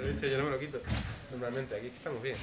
Se lo he dicho, yo no me lo quito. Normalmente, aquí estamos bien.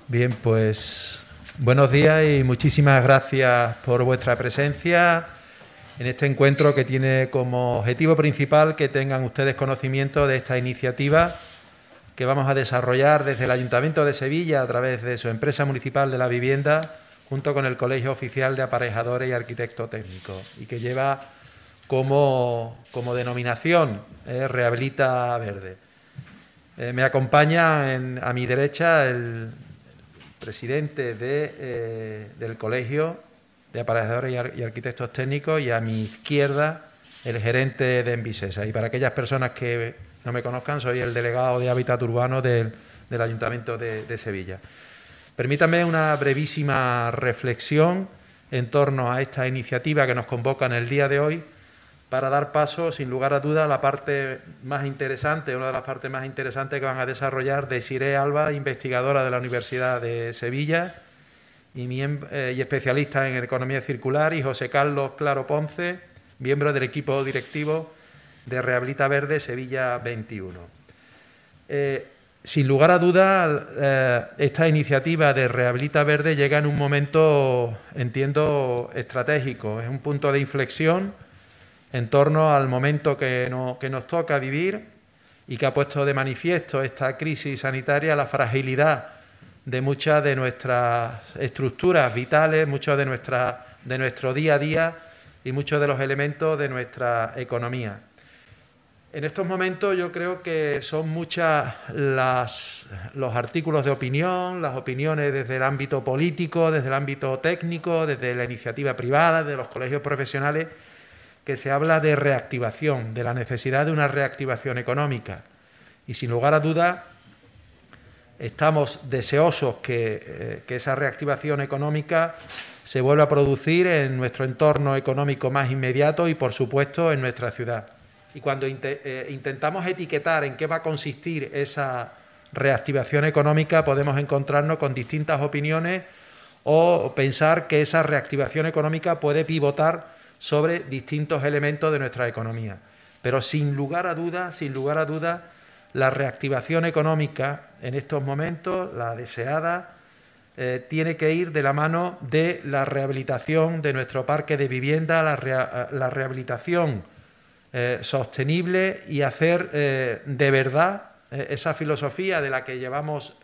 Bien, pues buenos días y muchísimas gracias por vuestra presencia en este encuentro que tiene como objetivo principal que tengan ustedes conocimiento de esta iniciativa que vamos a desarrollar desde el Ayuntamiento de Sevilla a través de su empresa municipal de la vivienda junto con el Colegio Oficial de Aparejadores y Arquitectos Técnicos y que lleva como denominación Rehabilita Verde. Me acompaña a mi derecha el presidente del Colegio de Aparejadores y Arquitectos Técnicos y a mi izquierda el gerente de Envisesa. Y para aquellas personas que no me conozcan, soy el delegado de Hábitat Urbano del Ayuntamiento de Sevilla. Permítanme una brevísima reflexión en torno a esta iniciativa que nos convoca en el día de hoy para dar paso, sin lugar a duda, a la parte más interesante, una de las partes más interesantes que van a desarrollar Desiré Alba, investigadora de la Universidad de Sevilla y especialista en economía circular, y José Carlos Claro Ponce, miembro del equipo directivo de Rehabilita Verde Sevilla 21. Sin lugar a duda, esta iniciativa de Rehabilita Verde llega en un momento, entiendo, estratégico. Es un punto de inflexión en torno al momento que nos toca vivir y que ha puesto de manifiesto esta crisis sanitaria la fragilidad de muchas de nuestras estructuras vitales, mucho de nuestro día a día y muchos de los elementos de nuestra economía. En estos momentos yo creo que son muchas los artículos de opinión, las opiniones desde el ámbito político, desde el ámbito técnico, desde la iniciativa privada, de los colegios profesionales, que se habla de reactivación, de la necesidad de una reactivación económica. Y sin lugar a dudas, estamos deseosos que esa reactivación económica se vuelva a producir en nuestro entorno económico más inmediato y, por supuesto, en nuestra ciudad. Y cuando intentamos etiquetar en qué va a consistir esa reactivación económica, podemos encontrarnos con distintas opiniones o pensar que esa reactivación económica puede pivotar sobre distintos elementos de nuestra economía. Pero sin lugar a dudas, la reactivación económica en estos momentos, la deseada, tiene que ir de la mano de la rehabilitación de nuestro parque de vivienda, la rehabilitación sostenible y hacer de verdad esa filosofía de la que llevamos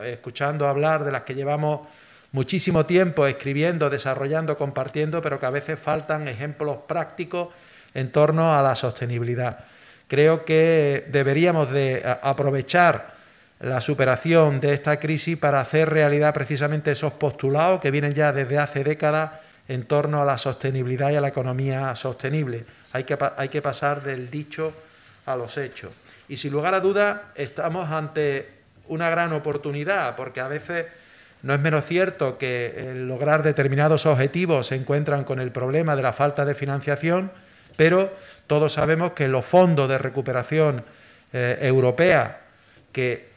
escuchando hablar, de la que llevamos muchísimo tiempo escribiendo, desarrollando, compartiendo, pero que a veces faltan ejemplos prácticos en torno a la sostenibilidad. Creo que deberíamos de aprovechar la superación de esta crisis para hacer realidad precisamente esos postulados que vienen ya desde hace décadas en torno a la sostenibilidad y a la economía sostenible. Hay que pasar del dicho a los hechos. Y sin lugar a dudas estamos ante una gran oportunidad, porque a veces no es menos cierto que lograr determinados objetivos se encuentran con el problema de la falta de financiación, pero todos sabemos que los fondos de recuperación europea que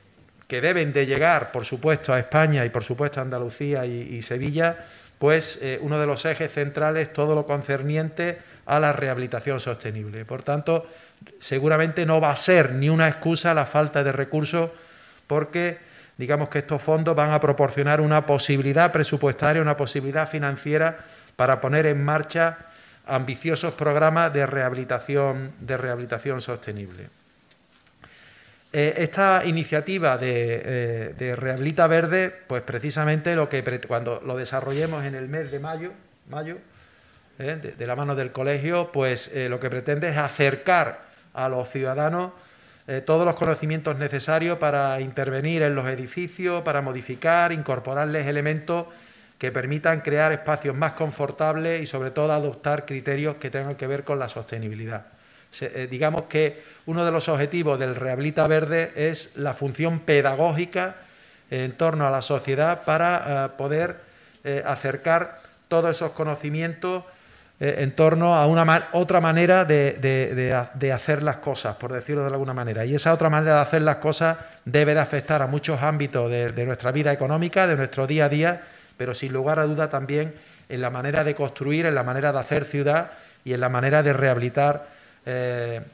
deben de llegar, por supuesto, a España y, por supuesto, a Andalucía y Sevilla, pues uno de los ejes centrales es todo lo concerniente a la rehabilitación sostenible. Por tanto, seguramente no va a ser ni una excusa la falta de recursos, porque digamos que estos fondos van a proporcionar una posibilidad presupuestaria, una posibilidad financiera para poner en marcha ambiciosos programas de rehabilitación sostenible. Esta iniciativa de Rehabilita Verde, pues precisamente cuando lo desarrollemos en el mes de mayo, de la mano del colegio, pues lo que pretende es acercar a los ciudadanos todos los conocimientos necesarios para intervenir en los edificios, para modificar, incorporarles elementos que permitan crear espacios más confortables y sobre todo adoptar criterios que tengan que ver con la sostenibilidad. Digamos que uno de los objetivos del Rehabilita Verde es la función pedagógica en torno a la sociedad para poder acercar todos esos conocimientos en torno a otra manera de hacer las cosas, por decirlo de alguna manera. Y esa otra manera de hacer las cosas debe de afectar a muchos ámbitos de nuestra vida económica, de nuestro día a día, pero sin lugar a duda también en la manera de construir, en la manera de hacer ciudad y en la manera de rehabilitar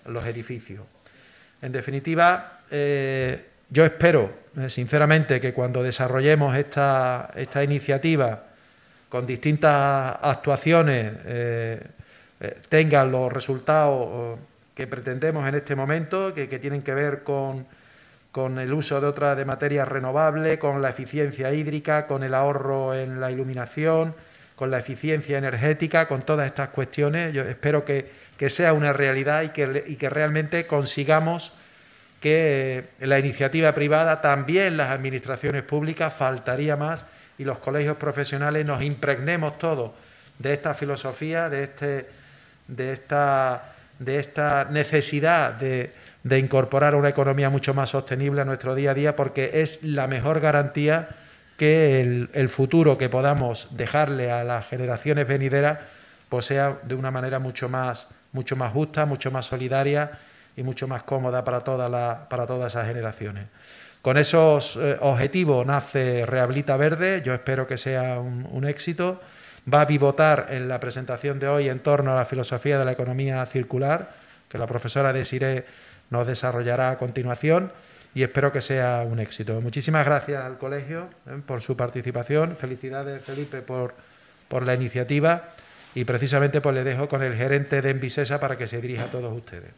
los edificios. En definitiva, yo espero, sinceramente, que cuando desarrollemos esta iniciativa con distintas actuaciones tengan los resultados que pretendemos en este momento, que tienen que ver con el uso de materias renovables, con la eficiencia hídrica, con el ahorro en la iluminación, con la eficiencia energética, con todas estas cuestiones. Yo espero que sea una realidad y que realmente consigamos que la iniciativa privada, también las administraciones públicas, faltaría más, y los colegios profesionales nos impregnemos todos de esta filosofía, de esta necesidad de incorporar una economía mucho más sostenible a nuestro día a día, porque es la mejor garantía que el futuro que podamos dejarle a las generaciones venideras pues sea de una manera mucho más justa, mucho más solidaria y mucho más cómoda para todas esas generaciones. Con esos objetivos nace Rehabilita Verde. Yo espero que sea un éxito. Va a pivotar en la presentación de hoy en torno a la filosofía de la economía circular, que la profesora Desiré nos desarrollará a continuación, y espero que sea un éxito. Muchísimas gracias al colegio por su participación. Felicidades, Felipe, por la iniciativa, y precisamente pues le dejo con el gerente de Envisesa para que se dirija a todos ustedes.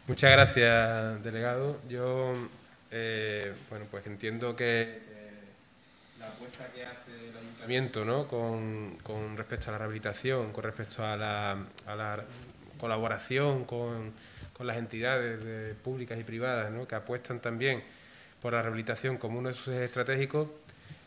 Muchas gracias, delegado. Yo, bueno, pues entiendo que la apuesta que hace el ayuntamiento, ¿no?, con respecto a la rehabilitación, con respecto a la colaboración con las entidades públicas y privadas, ¿no?, que apuestan también por la rehabilitación como uno de sus ejes estratégicos,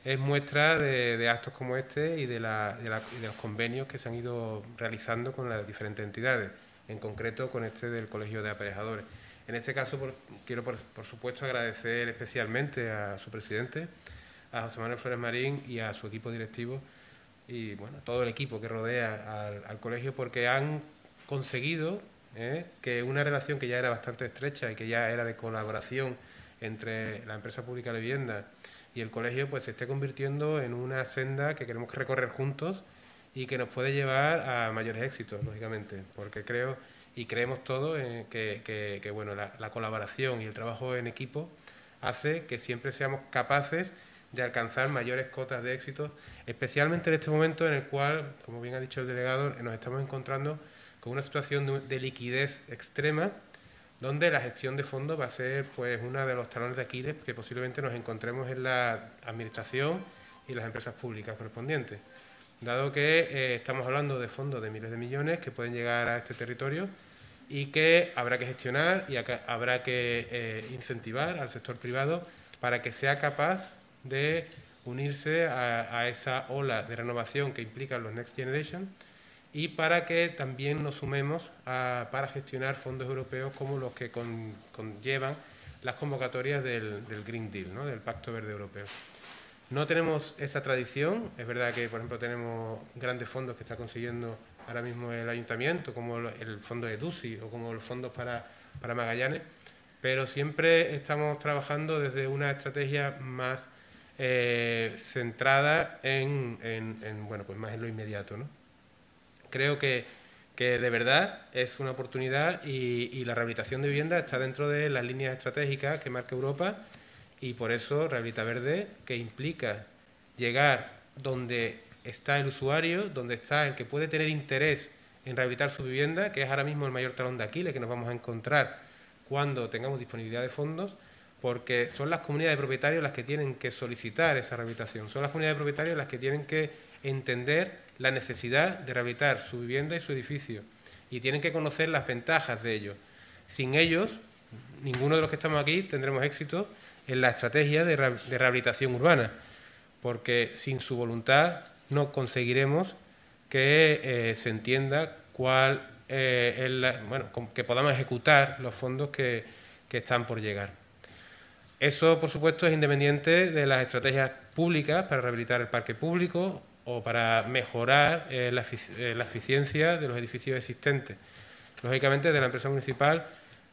es muestra de actos como este y de los convenios que se han ido realizando con las diferentes entidades, en concreto con este del Colegio de Aparejadores. En este caso, quiero, por supuesto, agradecer especialmente a su presidente, a José Manuel Flores Marín, y a su equipo directivo y bueno, todo el equipo que rodea al colegio, porque han conseguido que una relación que ya era bastante estrecha y que ya era de colaboración entre la empresa pública de vivienda y el colegio, pues se esté convirtiendo en una senda que queremos recorrer juntos y que nos puede llevar a mayores éxitos, lógicamente, porque creo y creemos todos que bueno, la colaboración y el trabajo en equipo hace que siempre seamos capaces de alcanzar mayores cotas de éxito, especialmente en este momento en el cual, como bien ha dicho el delegado, nos estamos encontrando con una situación de liquidez extrema, donde la gestión de fondos va a ser pues uno de los talones de Aquiles que posiblemente nos encontremos en la administración y las empresas públicas correspondientes, dado que estamos hablando de fondos de miles de millones que pueden llegar a este territorio y que habrá que gestionar y habrá que incentivar al sector privado para que sea capaz de unirse a esa ola de renovación que implican los Next Generation, y para que también nos sumemos para gestionar fondos europeos como los que conllevan las convocatorias del Green Deal, ¿no?, del Pacto Verde Europeo. No tenemos esa tradición. Es verdad que, por ejemplo, tenemos grandes fondos que está consiguiendo ahora mismo el ayuntamiento, como el fondo de EDUSI o como los fondos para Magallanes, pero siempre estamos trabajando desde una estrategia más centrada bueno, pues más en lo inmediato, ¿no? Creo que de verdad es una oportunidad y la rehabilitación de vivienda está dentro de las líneas estratégicas que marca Europa, y por eso Rehabilita Verde, que implica llegar donde está el usuario, donde está el que puede tener interés en rehabilitar su vivienda, que es ahora mismo el mayor talón de Aquiles que nos vamos a encontrar cuando tengamos disponibilidad de fondos, porque son las comunidades de propietarios las que tienen que solicitar esa rehabilitación, son las comunidades de propietarios las que tienen que entender la necesidad de rehabilitar su vivienda y su edificio y tienen que conocer las ventajas de ello. Sin ellos, ninguno de los que estamos aquí tendremos éxito en la estrategia de rehabilitación urbana, porque sin su voluntad no conseguiremos que se entienda cuál que podamos ejecutar los fondos que están por llegar. Eso, por supuesto, es independiente de las estrategias públicas para rehabilitar el parque público o para mejorar la eficiencia de los edificios existentes. Lógicamente, de la empresa municipal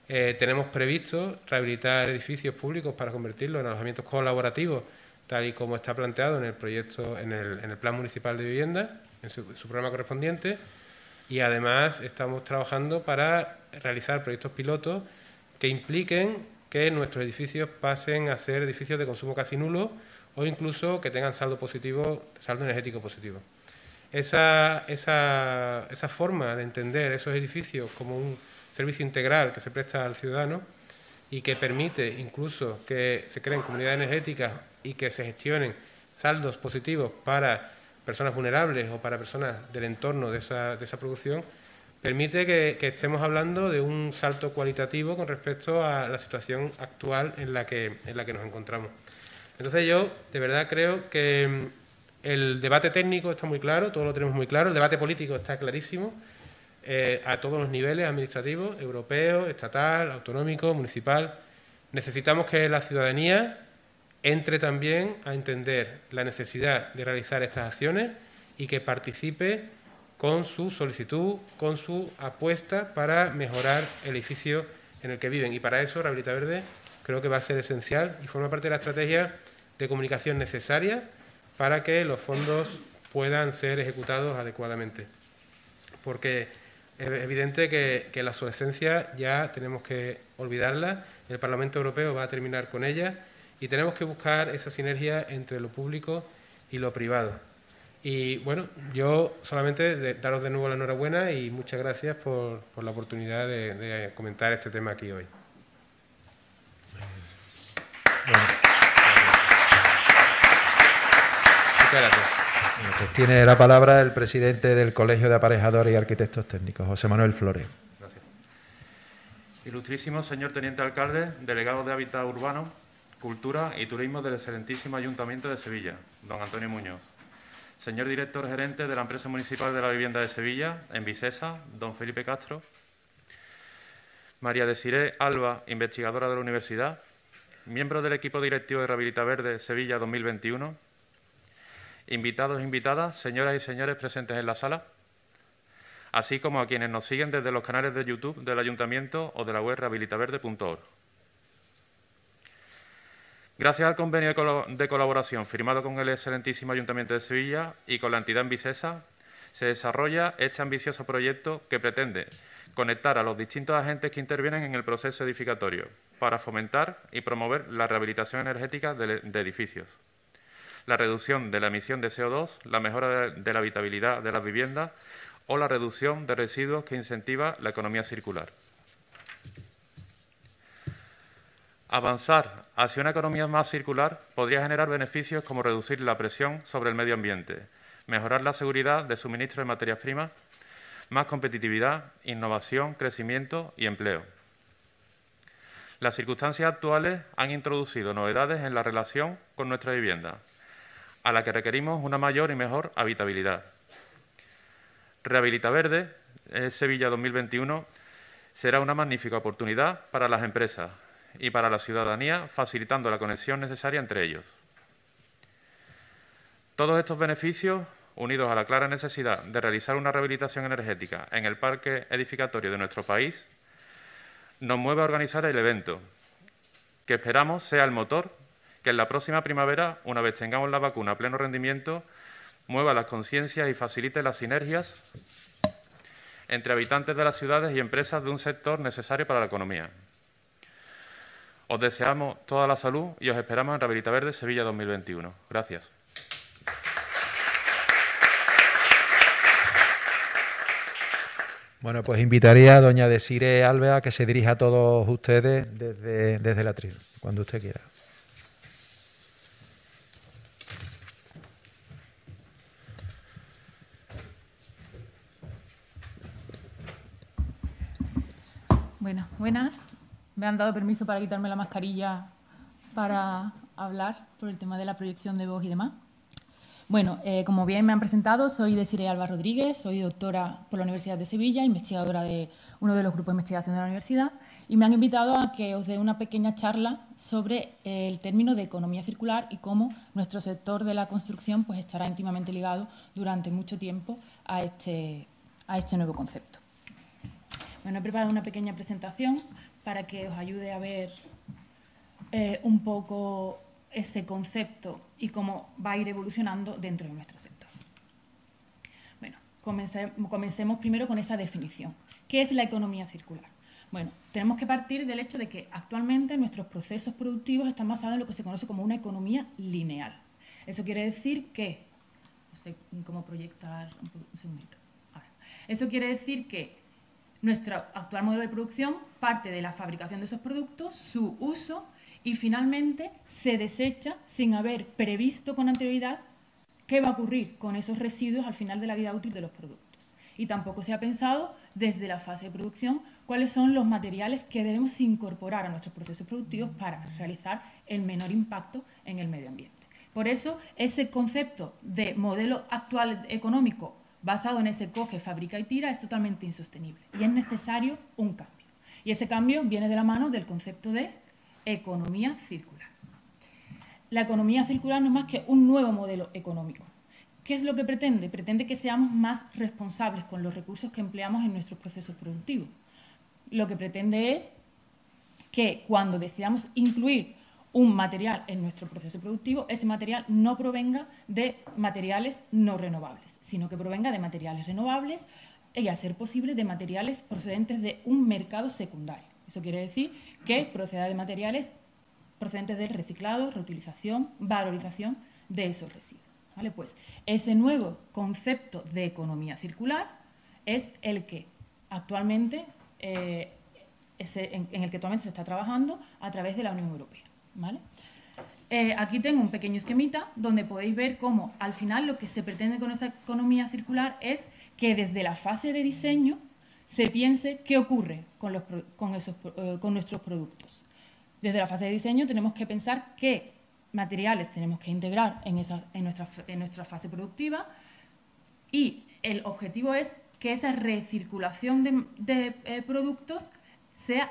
tenemos previsto rehabilitar edificios públicos para convertirlos en alojamientos colaborativos, tal y como está planteado en el proyecto, en el Plan Municipal de Vivienda, en su programa correspondiente, y además estamos trabajando para realizar proyectos pilotos que impliquen que nuestros edificios pasen a ser edificios de consumo casi nulo o incluso que tengan saldo energético positivo. Esa forma de entender esos edificios como un servicio integral que se presta al ciudadano y que permite incluso que se creen comunidades energéticas y que se gestionen saldos positivos para personas vulnerables o para personas del entorno de esa producción, permite que estemos hablando de un salto cualitativo con respecto a la situación actual en la que nos encontramos. Entonces yo, de verdad, creo que el debate técnico está muy claro, todo lo tenemos muy claro, el debate político está clarísimo, a todos los niveles administrativos, europeo, estatal, autonómico, municipal. Necesitamos que la ciudadanía entre también a entender la necesidad de realizar estas acciones y que participe con su solicitud, con su apuesta para mejorar el edificio en el que viven. Y para eso, Rehabilita Verde creo que va a ser esencial y forma parte de la estrategia de comunicación necesaria para que los fondos puedan ser ejecutados adecuadamente. Porque es evidente que la obsolescencia ya tenemos que olvidarla, el Parlamento Europeo va a terminar con ella y tenemos que buscar esa sinergia entre lo público y lo privado. Y bueno, yo solamente daros de nuevo la enhorabuena y muchas gracias por la oportunidad de comentar este tema aquí hoy. Bueno. Muchas gracias. Pues tiene la palabra el presidente del Colegio de Aparejadores y Arquitectos Técnicos, José Manuel Flores. Gracias. Ilustrísimo señor Teniente Alcalde, delegado de Hábitat Urbano, Cultura y Turismo del excelentísimo Ayuntamiento de Sevilla, don Antonio Muñoz. Señor director gerente de la Empresa Municipal de la Vivienda de Sevilla, en Visesa, don Felipe Castro. María Desiré Alba, investigadora de la Universidad. Miembro del equipo directivo de Rehabilita Verde Sevilla 2021. Invitados e invitadas, señoras y señores presentes en la sala, así como a quienes nos siguen desde los canales de YouTube del Ayuntamiento o de la web rehabilitaverde.org. Gracias al convenio de colaboración firmado con el excelentísimo Ayuntamiento de Sevilla y con la entidad en Visesa, se desarrolla este ambicioso proyecto que pretende conectar a los distintos agentes que intervienen en el proceso edificatorio para fomentar y promover la rehabilitación energética de edificios, la reducción de la emisión de CO2, la mejora de la habitabilidad de las viviendas o la reducción de residuos que incentiva la economía circular. Avanzar hacia una economía más circular podría generar beneficios como reducir la presión sobre el medio ambiente, mejorar la seguridad de suministro de materias primas, más competitividad, innovación, crecimiento y empleo. Las circunstancias actuales han introducido novedades en la relación con nuestra vivienda, a la que requerimos una mayor y mejor habitabilidad. Rehabilita Verde Sevilla 2021 será una magnífica oportunidad para las empresas y para la ciudadanía, facilitando la conexión necesaria entre ellos. Todos estos beneficios, unidos a la clara necesidad de realizar una rehabilitación energética en el parque edificatorio de nuestro país, nos mueve a organizar el evento, que esperamos sea el motor que en la próxima primavera, una vez tengamos la vacuna a pleno rendimiento, mueva las conciencias y facilite las sinergias entre habitantes de las ciudades y empresas de un sector necesario para la economía. Os deseamos toda la salud y os esperamos en Rehabilita Verde Sevilla 2021. Gracias. Bueno, pues invitaría a doña Desiree Alves a que se dirija a todos ustedes desde la tribuna, cuando usted quiera. Bueno, buenas. Me han dado permiso para quitarme la mascarilla para hablar por el tema de la proyección de voz y demás. Bueno, como bien me han presentado, soy Desiree Alba Rodríguez, soy doctora por la Universidad de Sevilla, investigadora de uno de los grupos de investigación de la universidad, y me han invitado a que os dé una pequeña charla sobre el término de economía circular y cómo nuestro sector de la construcción pues, estará íntimamente ligado durante mucho tiempo a este nuevo concepto. Bueno, he preparado una pequeña presentación para que os ayude a ver un poco ese concepto y cómo va a ir evolucionando dentro de nuestro sector. Bueno, comencemos primero con esa definición. ¿Qué es la economía circular? Bueno, tenemos que partir del hecho de que actualmente nuestros procesos productivos están basados en lo que se conoce como una economía lineal. Eso quiere decir que... No sé cómo proyectar... Un segundito. Ahora. Eso quiere decir que nuestro actual modelo de producción parte de la fabricación de esos productos, su uso, y finalmente se desecha sin haber previsto con anterioridad qué va a ocurrir con esos residuos al final de la vida útil de los productos. Y tampoco se ha pensado desde la fase de producción cuáles son los materiales que debemos incorporar a nuestros procesos productivos para realizar el menor impacto en el medio ambiente. Por eso, ese concepto de modelo actual económico basado en ese coge, fabrica y tira es totalmente insostenible y es necesario un cambio. Y ese cambio viene de la mano del concepto de economía circular. La economía circular no es más que un nuevo modelo económico. ¿Qué es lo que pretende? Pretende que seamos más responsables con los recursos que empleamos en nuestros procesos productivos. Lo que pretende es que cuando decidamos incluir un material en nuestro proceso productivo, ese material no provenga de materiales no renovables, sino que provenga de materiales renovables y, a ser posible, de materiales procedentes de un mercado secundario. Eso quiere decir que proceda de materiales procedentes del reciclado, reutilización, valorización de esos residuos. ¿Vale? Pues ese nuevo concepto de economía circular es el que actualmente, en el que actualmente se está trabajando a través de la Unión Europea. ¿Vale? Aquí tengo un pequeño esquemita donde podéis ver cómo al final lo que se pretende con esa economía circular es que desde la fase de diseño se piense qué ocurre con nuestros productos. Desde la fase de diseño tenemos que pensar qué materiales tenemos que integrar en nuestra fase productiva, y el objetivo es que esa recirculación de productos se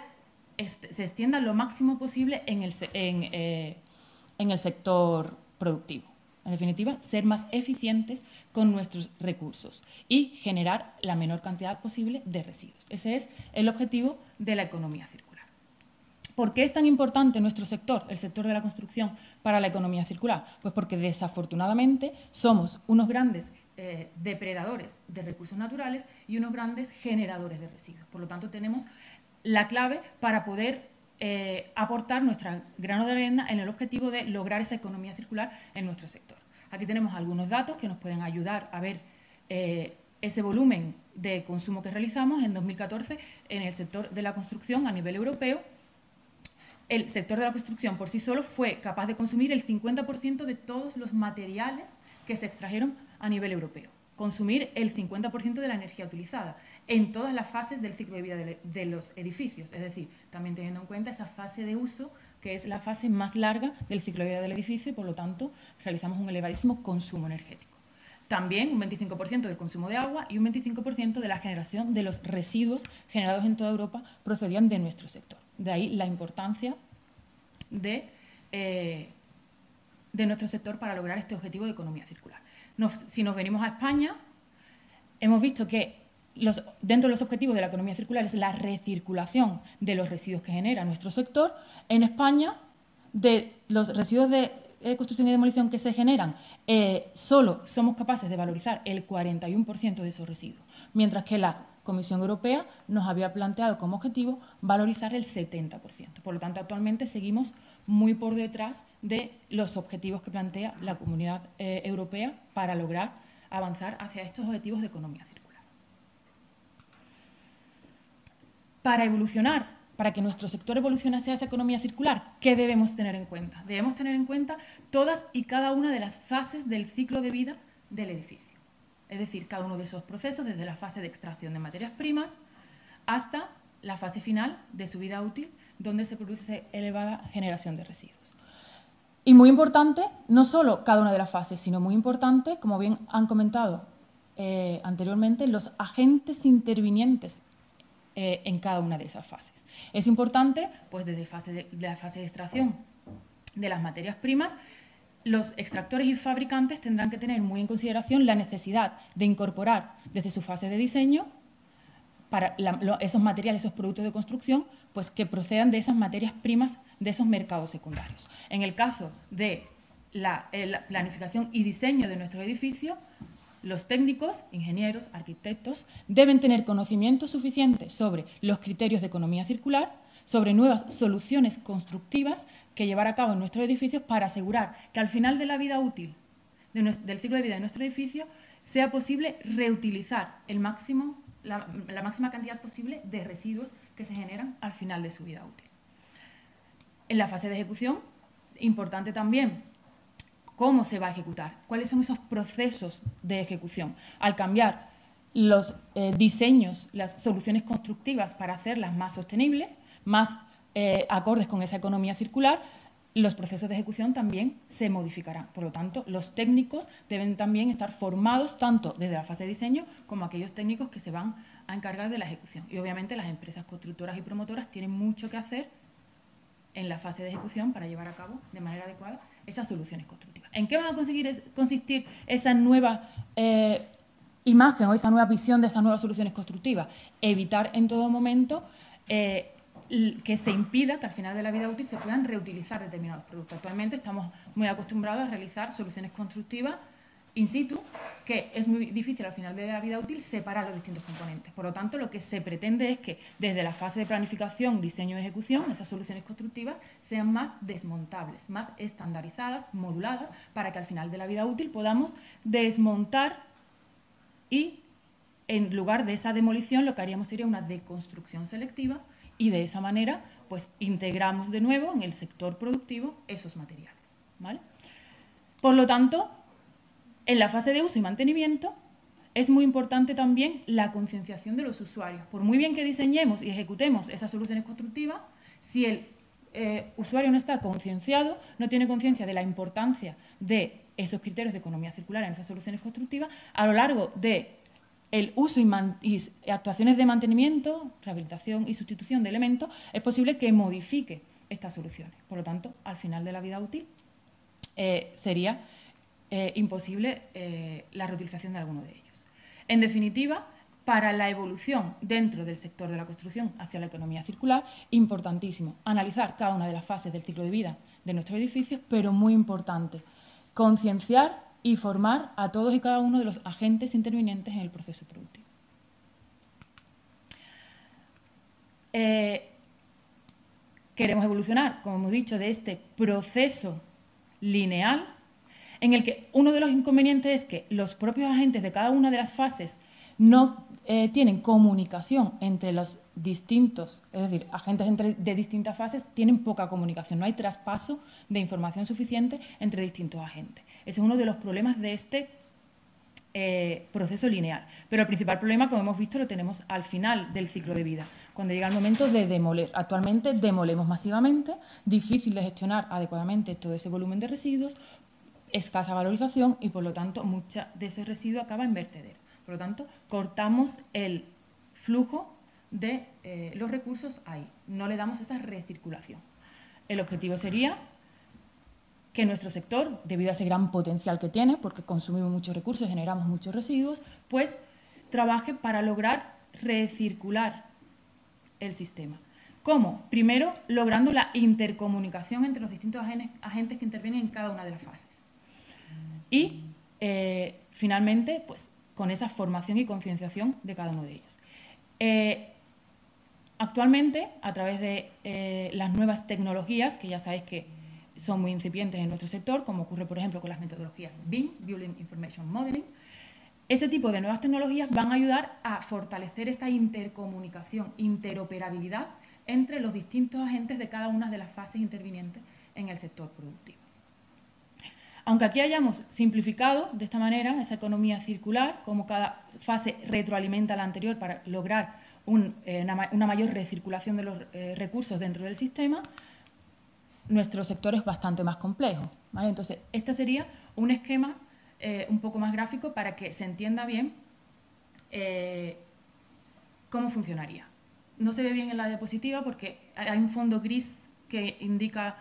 extienda lo máximo posible en el sector productivo. En definitiva, ser más eficientes con nuestros recursos y generar la menor cantidad posible de residuos. Ese es el objetivo de la economía circular. ¿Por qué es tan importante nuestro sector, el sector de la construcción, para la economía circular? Pues porque desafortunadamente somos unos grandes depredadores de recursos naturales y unos grandes generadores de residuos. Por lo tanto, tenemos la clave para poder aportar nuestro grano de arena en el objetivo de lograr esa economía circular en nuestro sector. Aquí tenemos algunos datos que nos pueden ayudar a ver ese volumen de consumo que realizamos en 2014 en el sector de la construcción a nivel europeo. El sector de la construcción por sí solo fue capaz de consumir el 50% de todos los materiales que se extrajeron a nivel europeo. Consumir el 50% de la energía utilizada en todas las fases del ciclo de vida de los edificios. Es decir, también teniendo en cuenta esa fase de uso, que es la fase más larga del ciclo de vida del edificio y, por lo tanto, realizamos un elevadísimo consumo energético. También un 25% del consumo de agua y un 25% de la generación de los residuos generados en toda Europa procedían de nuestro sector. De ahí la importancia de nuestro sector para lograr este objetivo de economía circular. Si nos venimos a España, hemos visto que dentro de los objetivos de la economía circular es la recirculación de los residuos que genera nuestro sector. En España, de los residuos de construcción y demolición que se generan, solo somos capaces de valorizar el 41% de esos residuos, mientras que la Comisión Europea nos había planteado como objetivo valorizar el 70%. Por lo tanto, actualmente seguimos muy por detrás de los objetivos que plantea la Comunidad Europea para lograr avanzar hacia estos objetivos de economía circular. para evolucionar, para que nuestro sector evolucione hacia esa economía circular, ¿qué debemos tener en cuenta? Debemos tener en cuenta todas y cada una de las fases del ciclo de vida del edificio. Es decir, cada uno de esos procesos, desde la fase de extracción de materias primas hasta la fase final de su vida útil, donde se produce elevada generación de residuos. Y muy importante, no solo cada una de las fases, sino muy importante, como bien han comentado anteriormente, los agentes intervinientes en cada una de esas fases. Es importante, pues desde la fase de extracción de las materias primas, los extractores y fabricantes tendrán que tener muy en consideración la necesidad de incorporar desde su fase de diseño para esos materiales, esos productos de construcción, pues que procedan de esas materias primas de esos mercados secundarios. En el caso de la planificación y diseño de nuestro edificio, los técnicos, ingenieros, arquitectos, deben tener conocimiento suficiente sobre los criterios de economía circular, sobre nuevas soluciones constructivas que llevar a cabo en nuestros edificios para asegurar que al final de la vida útil, del ciclo de vida de nuestro edificio, sea posible reutilizar la máxima cantidad posible de residuos que se generan al final de su vida útil. En la fase de ejecución, importante también cómo se va a ejecutar, cuáles son esos procesos de ejecución. Al cambiar los diseños, las soluciones constructivas para hacerlas más sostenibles, más acordes con esa economía circular, los procesos de ejecución también se modificarán. Por lo tanto, los técnicos deben también estar formados tanto desde la fase de diseño como aquellos técnicos que se van a encargar de la ejecución. Y obviamente las empresas constructoras y promotoras tienen mucho que hacer en la fase de ejecución para llevar a cabo de manera adecuada esas soluciones constructivas. ¿En qué van a consistir esa nueva imagen o esa nueva visión de esas nuevas soluciones constructivas? Evitar en todo momento que se impida que al final de la vida útil se puedan reutilizar determinados productos. Actualmente estamos muy acostumbrados a realizar soluciones constructivas in situ, que es muy difícil al final de la vida útil separar los distintos componentes. Por lo tanto, lo que se pretende es que desde la fase de planificación, diseño y ejecución, esas soluciones constructivas sean más desmontables, más estandarizadas, moduladas, para que al final de la vida útil podamos desmontar y, en lugar de esa demolición, lo que haríamos sería una deconstrucción selectiva y de esa manera pues integramos de nuevo en el sector productivo esos materiales, ¿vale? Por lo tanto, en la fase de uso y mantenimiento es muy importante también la concienciación de los usuarios. Por muy bien que diseñemos y ejecutemos esas soluciones constructivas, si el usuario no está concienciado, no tiene conciencia de la importancia de esos criterios de economía circular en esas soluciones constructivas, a lo largo de el uso y actuaciones de mantenimiento, rehabilitación y sustitución de elementos, es posible que modifique estas soluciones. Por lo tanto, al final de la vida útil sería imposible la reutilización de alguno de ellos. En definitiva, para la evolución dentro del sector de la construcción hacia la economía circular, importantísimo analizar cada una de las fases del ciclo de vida de nuestros edificios, pero muy importante, concienciar y formar a todos y cada uno de los agentes intervinientes en el proceso productivo. Queremos evolucionar, como hemos dicho, de este proceso lineal en el que uno de los inconvenientes es que los propios agentes de cada una de las fases no tienen comunicación entre los distintos, es decir, agentes de distintas fases tienen poca comunicación, no hay traspaso de información suficiente entre distintos agentes. Ese es uno de los problemas de este proceso lineal. Pero el principal problema, como hemos visto, lo tenemos al final del ciclo de vida, cuando llega el momento de demoler. Actualmente demolemos masivamente, difícil de gestionar adecuadamente todo ese volumen de residuos, escasa valorización y, por lo tanto, mucha de ese residuo acaba en vertedero. Por lo tanto, cortamos el flujo de los recursos ahí, no le damos esa recirculación. El objetivo sería que nuestro sector, debido a ese gran potencial que tiene, porque consumimos muchos recursos, generamos muchos residuos, pues trabaje para lograr recircular el sistema. ¿Cómo? Primero, logrando la intercomunicación entre los distintos agentes que intervienen en cada una de las fases. Y, finalmente, pues con esa formación y concienciación de cada uno de ellos. Actualmente, a través de las nuevas tecnologías, que ya sabéis que son muy incipientes en nuestro sector, como ocurre, por ejemplo, con las metodologías BIM, Building Information Modeling, ese tipo de nuevas tecnologías van a ayudar a fortalecer esta intercomunicación, interoperabilidad entre los distintos agentes de cada una de las fases intervinientes en el sector productivo. Aunque aquí hayamos simplificado de esta manera esa economía circular, como cada fase retroalimenta a la anterior para lograr una mayor recirculación de los recursos dentro del sistema, nuestro sector es bastante más complejo, ¿vale? Entonces, este sería un esquema un poco más gráfico para que se entienda bien cómo funcionaría. No se ve bien en la diapositiva porque hay un fondo gris que indica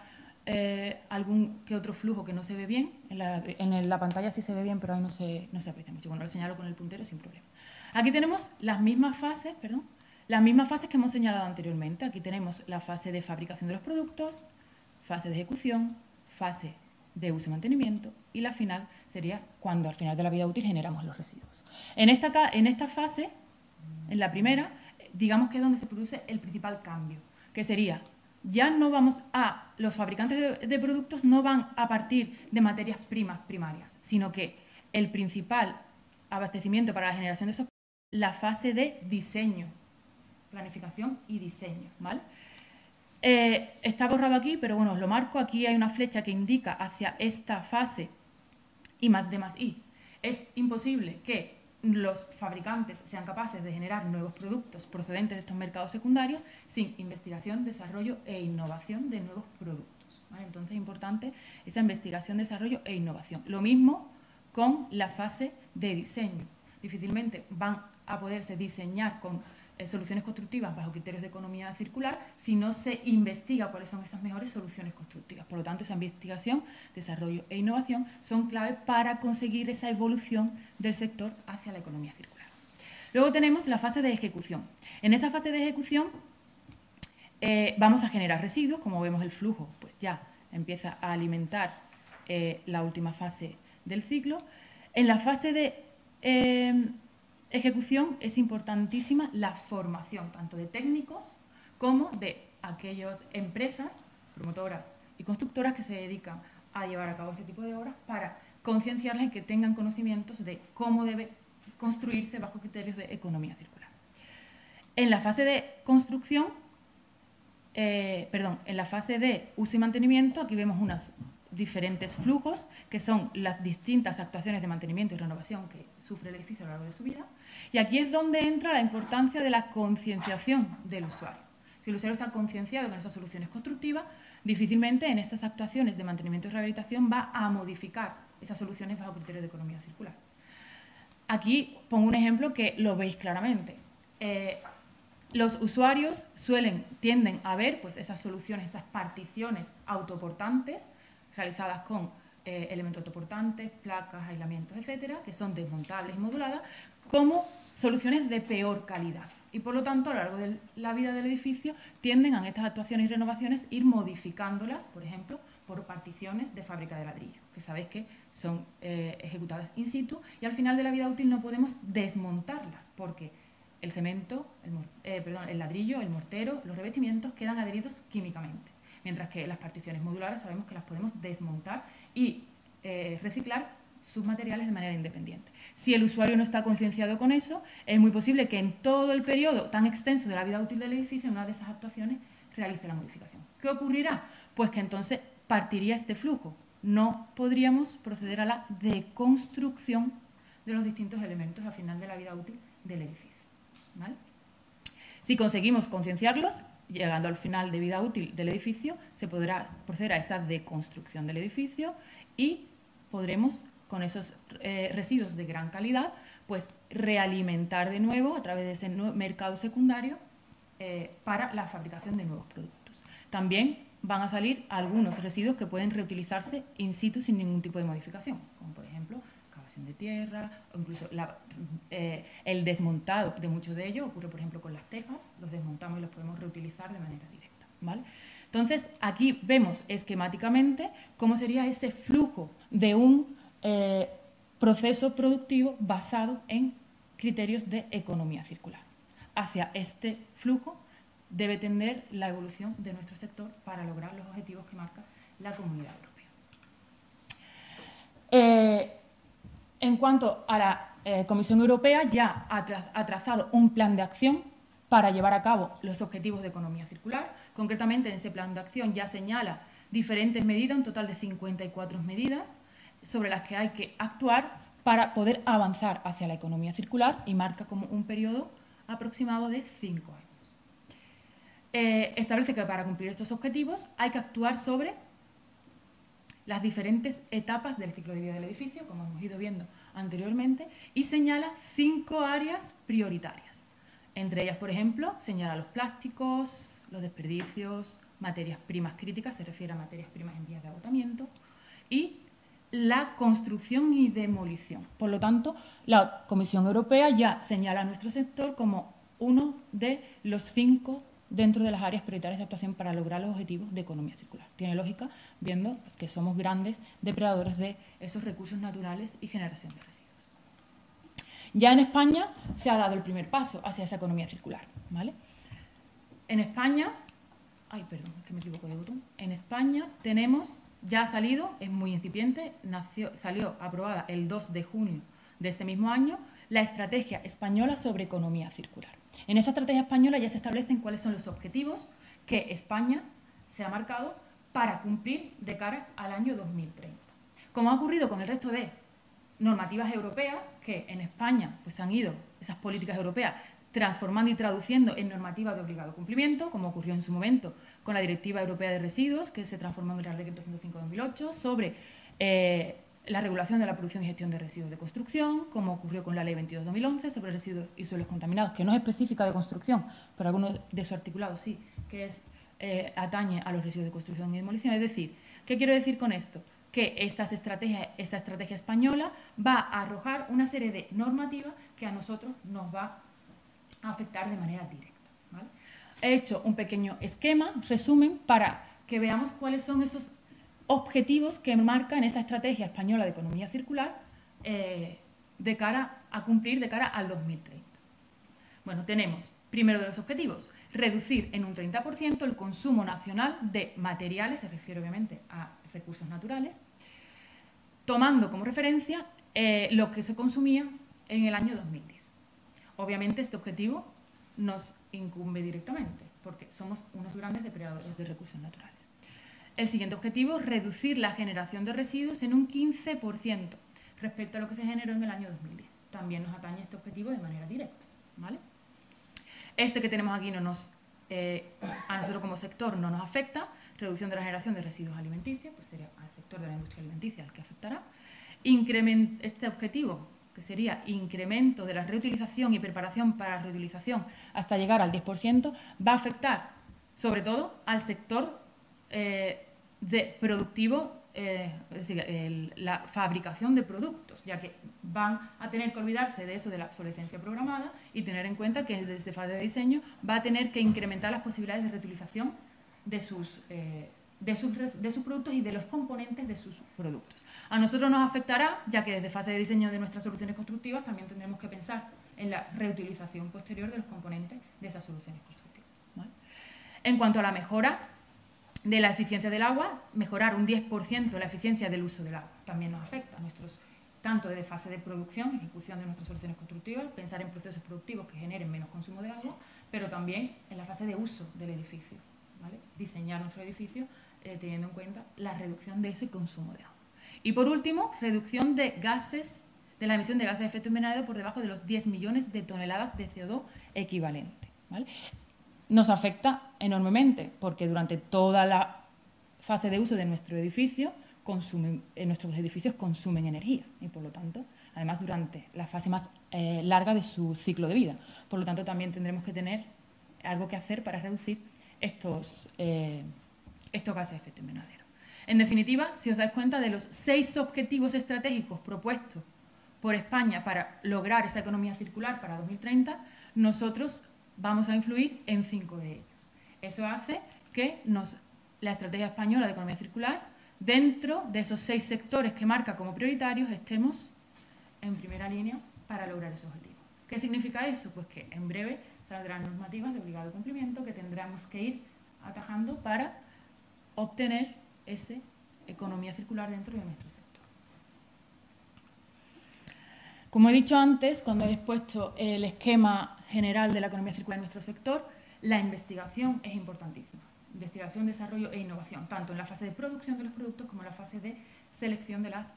algún que otro flujo que no se ve bien. En la pantalla sí se ve bien, pero ahí no se aprecia mucho. Bueno, lo señalo con el puntero sin problema. Aquí tenemos las mismas fases, que hemos señalado anteriormente. Aquí tenemos la fase de fabricación de los productos, fase de ejecución, fase de uso y mantenimiento, y la final sería cuando al final de la vida útil generamos los residuos. En esta fase, en la primera, digamos que es donde se produce el principal cambio, que sería, ya no vamos a, los fabricantes de productos no van a partir de materias primas primarias, sino que el principal abastecimiento para la generación de esos, la fase de diseño, planificación y diseño, ¿vale? Está borrado aquí, pero bueno, os lo marco. Aquí hay una flecha que indica hacia esta fase I más D más I. Es imposible que los fabricantes sean capaces de generar nuevos productos procedentes de estos mercados secundarios sin investigación, desarrollo e innovación de nuevos productos, ¿vale? Entonces es importante esa investigación, desarrollo e innovación. Lo mismo con la fase de diseño. Difícilmente van a poderse diseñar con soluciones constructivas bajo criterios de economía circular si no se investiga cuáles son esas mejores soluciones constructivas. Por lo tanto, esa investigación, desarrollo e innovación son clave para conseguir esa evolución del sector hacia la economía circular. Luego tenemos la fase de ejecución. En esa fase de ejecución vamos a generar residuos, como vemos el flujo, pues ya empieza a alimentar la última fase del ciclo. En la fase de ejecución es importantísima la formación, tanto de técnicos como de aquellas empresas, promotoras y constructoras que se dedican a llevar a cabo este tipo de obras para concienciarles en que tengan conocimientos de cómo debe construirse bajo criterios de economía circular. En la fase de construcción, en la fase de uso y mantenimiento, aquí vemos unos diferentes flujos, que son las distintas actuaciones de mantenimiento y renovación que sufre el edificio a lo largo de su vida. Y aquí es donde entra la importancia de la concienciación del usuario. Si el usuario está concienciado con esas soluciones constructivas, difícilmente en estas actuaciones de mantenimiento y rehabilitación va a modificar esas soluciones bajo criterios de economía circular. Aquí pongo un ejemplo que lo veis claramente. Los usuarios tienden a ver pues, esas soluciones, esas particiones autoportantes realizadas con elementos autoportantes, placas, aislamientos, etcétera, que son desmontables y moduladas, como soluciones de peor calidad. Y por lo tanto, a lo largo de la vida del edificio, tienden a estas actuaciones y renovaciones ir modificándolas, por ejemplo, por particiones de fábrica de ladrillo, que sabéis que son ejecutadas in situ, y al final de la vida útil no podemos desmontarlas, porque el cemento, el ladrillo, el mortero, los revestimientos quedan adheridos químicamente. Mientras que las particiones modulares sabemos que las podemos desmontar y reciclar sus materiales de manera independiente. Si el usuario no está concienciado con eso, es muy posible que en todo el periodo tan extenso de la vida útil del edificio, una de esas actuaciones realice la modificación. ¿Qué ocurrirá? Pues que entonces partiría este flujo. No podríamos proceder a la deconstrucción de los distintos elementos al final de la vida útil del edificio, ¿vale? Si conseguimos concienciarlos, llegando al final de vida útil del edificio, se podrá proceder a esa deconstrucción del edificio y podremos, con esos residuos de gran calidad, pues realimentar de nuevo a través de ese mercado secundario para la fabricación de nuevos productos. También van a salir algunos residuos que pueden reutilizarse in situ sin ningún tipo de modificación, como por ejemplo excavación de tierra, o incluso el desmontado de muchos de ellos ocurre, por ejemplo, con las tejas, los desmontamos y los podemos reutilizar de manera directa, ¿vale? Entonces, aquí vemos esquemáticamente cómo sería ese flujo de un proceso productivo basado en criterios de economía circular. Hacia este flujo debe tender la evolución de nuestro sector para lograr los objetivos que marca la Comunidad Europea. En cuanto a la Comisión Europea ya ha trazado un plan de acción para llevar a cabo los objetivos de economía circular. Concretamente, en ese plan de acción ya señala diferentes medidas, un total de 54 medidas, sobre las que hay que actuar para poder avanzar hacia la economía circular y marca como un periodo aproximado de 5 años. Establece que para cumplir estos objetivos hay que actuar sobre las diferentes etapas del ciclo de vida del edificio, como hemos ido viendo anteriormente, y señala 5 áreas prioritarias. Entre ellas, por ejemplo, señala los plásticos, los desperdicios, materias primas críticas, se refiere a materias primas en vías de agotamiento, y la construcción y demolición. Por lo tanto, la Comisión Europea ya señala a nuestro sector como uno de los 5 dentro de las áreas prioritarias de actuación para lograr los objetivos de economía circular. Tiene lógica, viendo pues, que somos grandes depredadores de esos recursos naturales y generación de residuos. Ya en España se ha dado el primer paso hacia esa economía circular, ¿vale? En España, que me equivoco de botón. En España tenemos, ya ha salido, es muy incipiente, salió aprobada el 2 de junio de este mismo año, la Estrategia Española sobre Economía Circular. En esa estrategia española ya se establecen cuáles son los objetivos que España se ha marcado para cumplir de cara al año 2030. Como ha ocurrido con el resto de normativas europeas, que en España pues, han ido esas políticas europeas transformando y traduciendo en normativa de obligado cumplimiento, como ocurrió en su momento con la Directiva Europea de Residuos, que se transformó en el Real Decreto 105/2008, sobre la regulación de la producción y gestión de residuos de construcción, como ocurrió con la Ley 22/2011 sobre residuos y suelos contaminados, que no es específica de construcción, pero algunos de sus articulados sí, que atañe a los residuos de construcción y demolición. Es decir, ¿qué quiero decir con esto? Que esta estrategia española va a arrojar una serie de normativas que a nosotros nos va a afectar de manera directa, ¿vale? He hecho un pequeño esquema, resumen, para que veamos cuáles son esos objetivos que marcan esa estrategia española de economía circular de cara a cumplir de cara al 2030. Bueno, tenemos, primero de los objetivos, reducir en un 30% el consumo nacional de materiales, se refiere obviamente a recursos naturales, tomando como referencia lo que se consumía en el año 2010. Obviamente este objetivo nos incumbe directamente, porque somos unos grandes depredadores de recursos naturales. El siguiente objetivo, reducir la generación de residuos en un 15% respecto a lo que se generó en el año 2010. También nos atañe este objetivo de manera directa, ¿vale? Este que tenemos aquí a nosotros como sector no nos afecta. Reducción de la generación de residuos alimenticios, pues sería al sector de la industria alimenticia al que afectará. Este objetivo, que sería incremento de la reutilización y preparación para la reutilización hasta llegar al 10%, va a afectar sobre todo al sector productivo, es decir, la fabricación de productos, ya que van a tener que olvidarse de eso de la obsolescencia programada y tener en cuenta que desde fase de diseño va a tener que incrementar las posibilidades de reutilización de sus productos y de los componentes de sus productos. A nosotros nos afectará, ya que desde fase de diseño de nuestras soluciones constructivas también tendremos que pensar en la reutilización posterior de los componentes de esas soluciones constructivas, ¿vale? En cuanto a la mejora de la eficiencia del agua, mejorar un 10% la eficiencia del uso del agua también nos afecta a nuestros, tanto desde fase de producción, ejecución de nuestras soluciones constructivas, pensar en procesos productivos que generen menos consumo de agua, pero también en la fase de uso del edificio, ¿vale? Diseñar nuestro edificio teniendo en cuenta la reducción de ese consumo de agua. Y por último, reducción de la emisión de gases de efecto invernadero por debajo de los 10 millones de toneladas de CO2 equivalente, ¿vale? Nos afecta enormemente porque durante toda la fase de uso de nuestro edificio nuestros edificios consumen energía y por lo tanto, además durante la fase más larga de su ciclo de vida. Por lo tanto, también tendremos que tener algo que hacer para reducir estos gases de efecto invernadero. En definitiva, si os dais cuenta de los 6 objetivos estratégicos propuestos por España para lograr esa economía circular para 2030, nosotros vamos a influir en 5 de ellos. Eso hace que la estrategia española de economía circular, dentro de esos 6 sectores que marca como prioritarios, estemos en primera línea para lograr esos objetivos. ¿Qué significa eso? Pues que en breve saldrán normativas de obligado cumplimiento que tendremos que ir atajando para obtener esa economía circular dentro de nuestro sector. Como he dicho antes, cuando he expuesto el esquema general de la economía circular en nuestro sector, la investigación es importantísima. Investigación, desarrollo e innovación, tanto en la fase de producción de los productos como en la fase de selección de las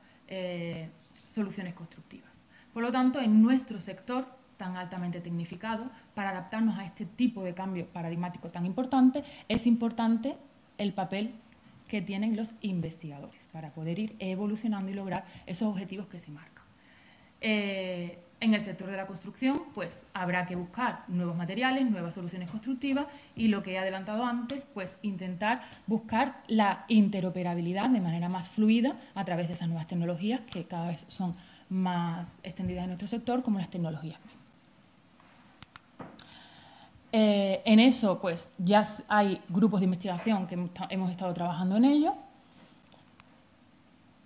soluciones constructivas. Por lo tanto, en nuestro sector tan altamente tecnificado, para adaptarnos a este tipo de cambio paradigmático tan importante, es importante el papel que tienen los investigadores para poder ir evolucionando y lograr esos objetivos que se marcan. En el sector de la construcción, pues habrá que buscar nuevos materiales, nuevas soluciones constructivas y lo que he adelantado antes, pues intentar buscar la interoperabilidad de manera más fluida a través de esas nuevas tecnologías que cada vez son más extendidas en nuestro sector, como las tecnologías. En eso, pues ya hay grupos de investigación que hemos estado trabajando en ello.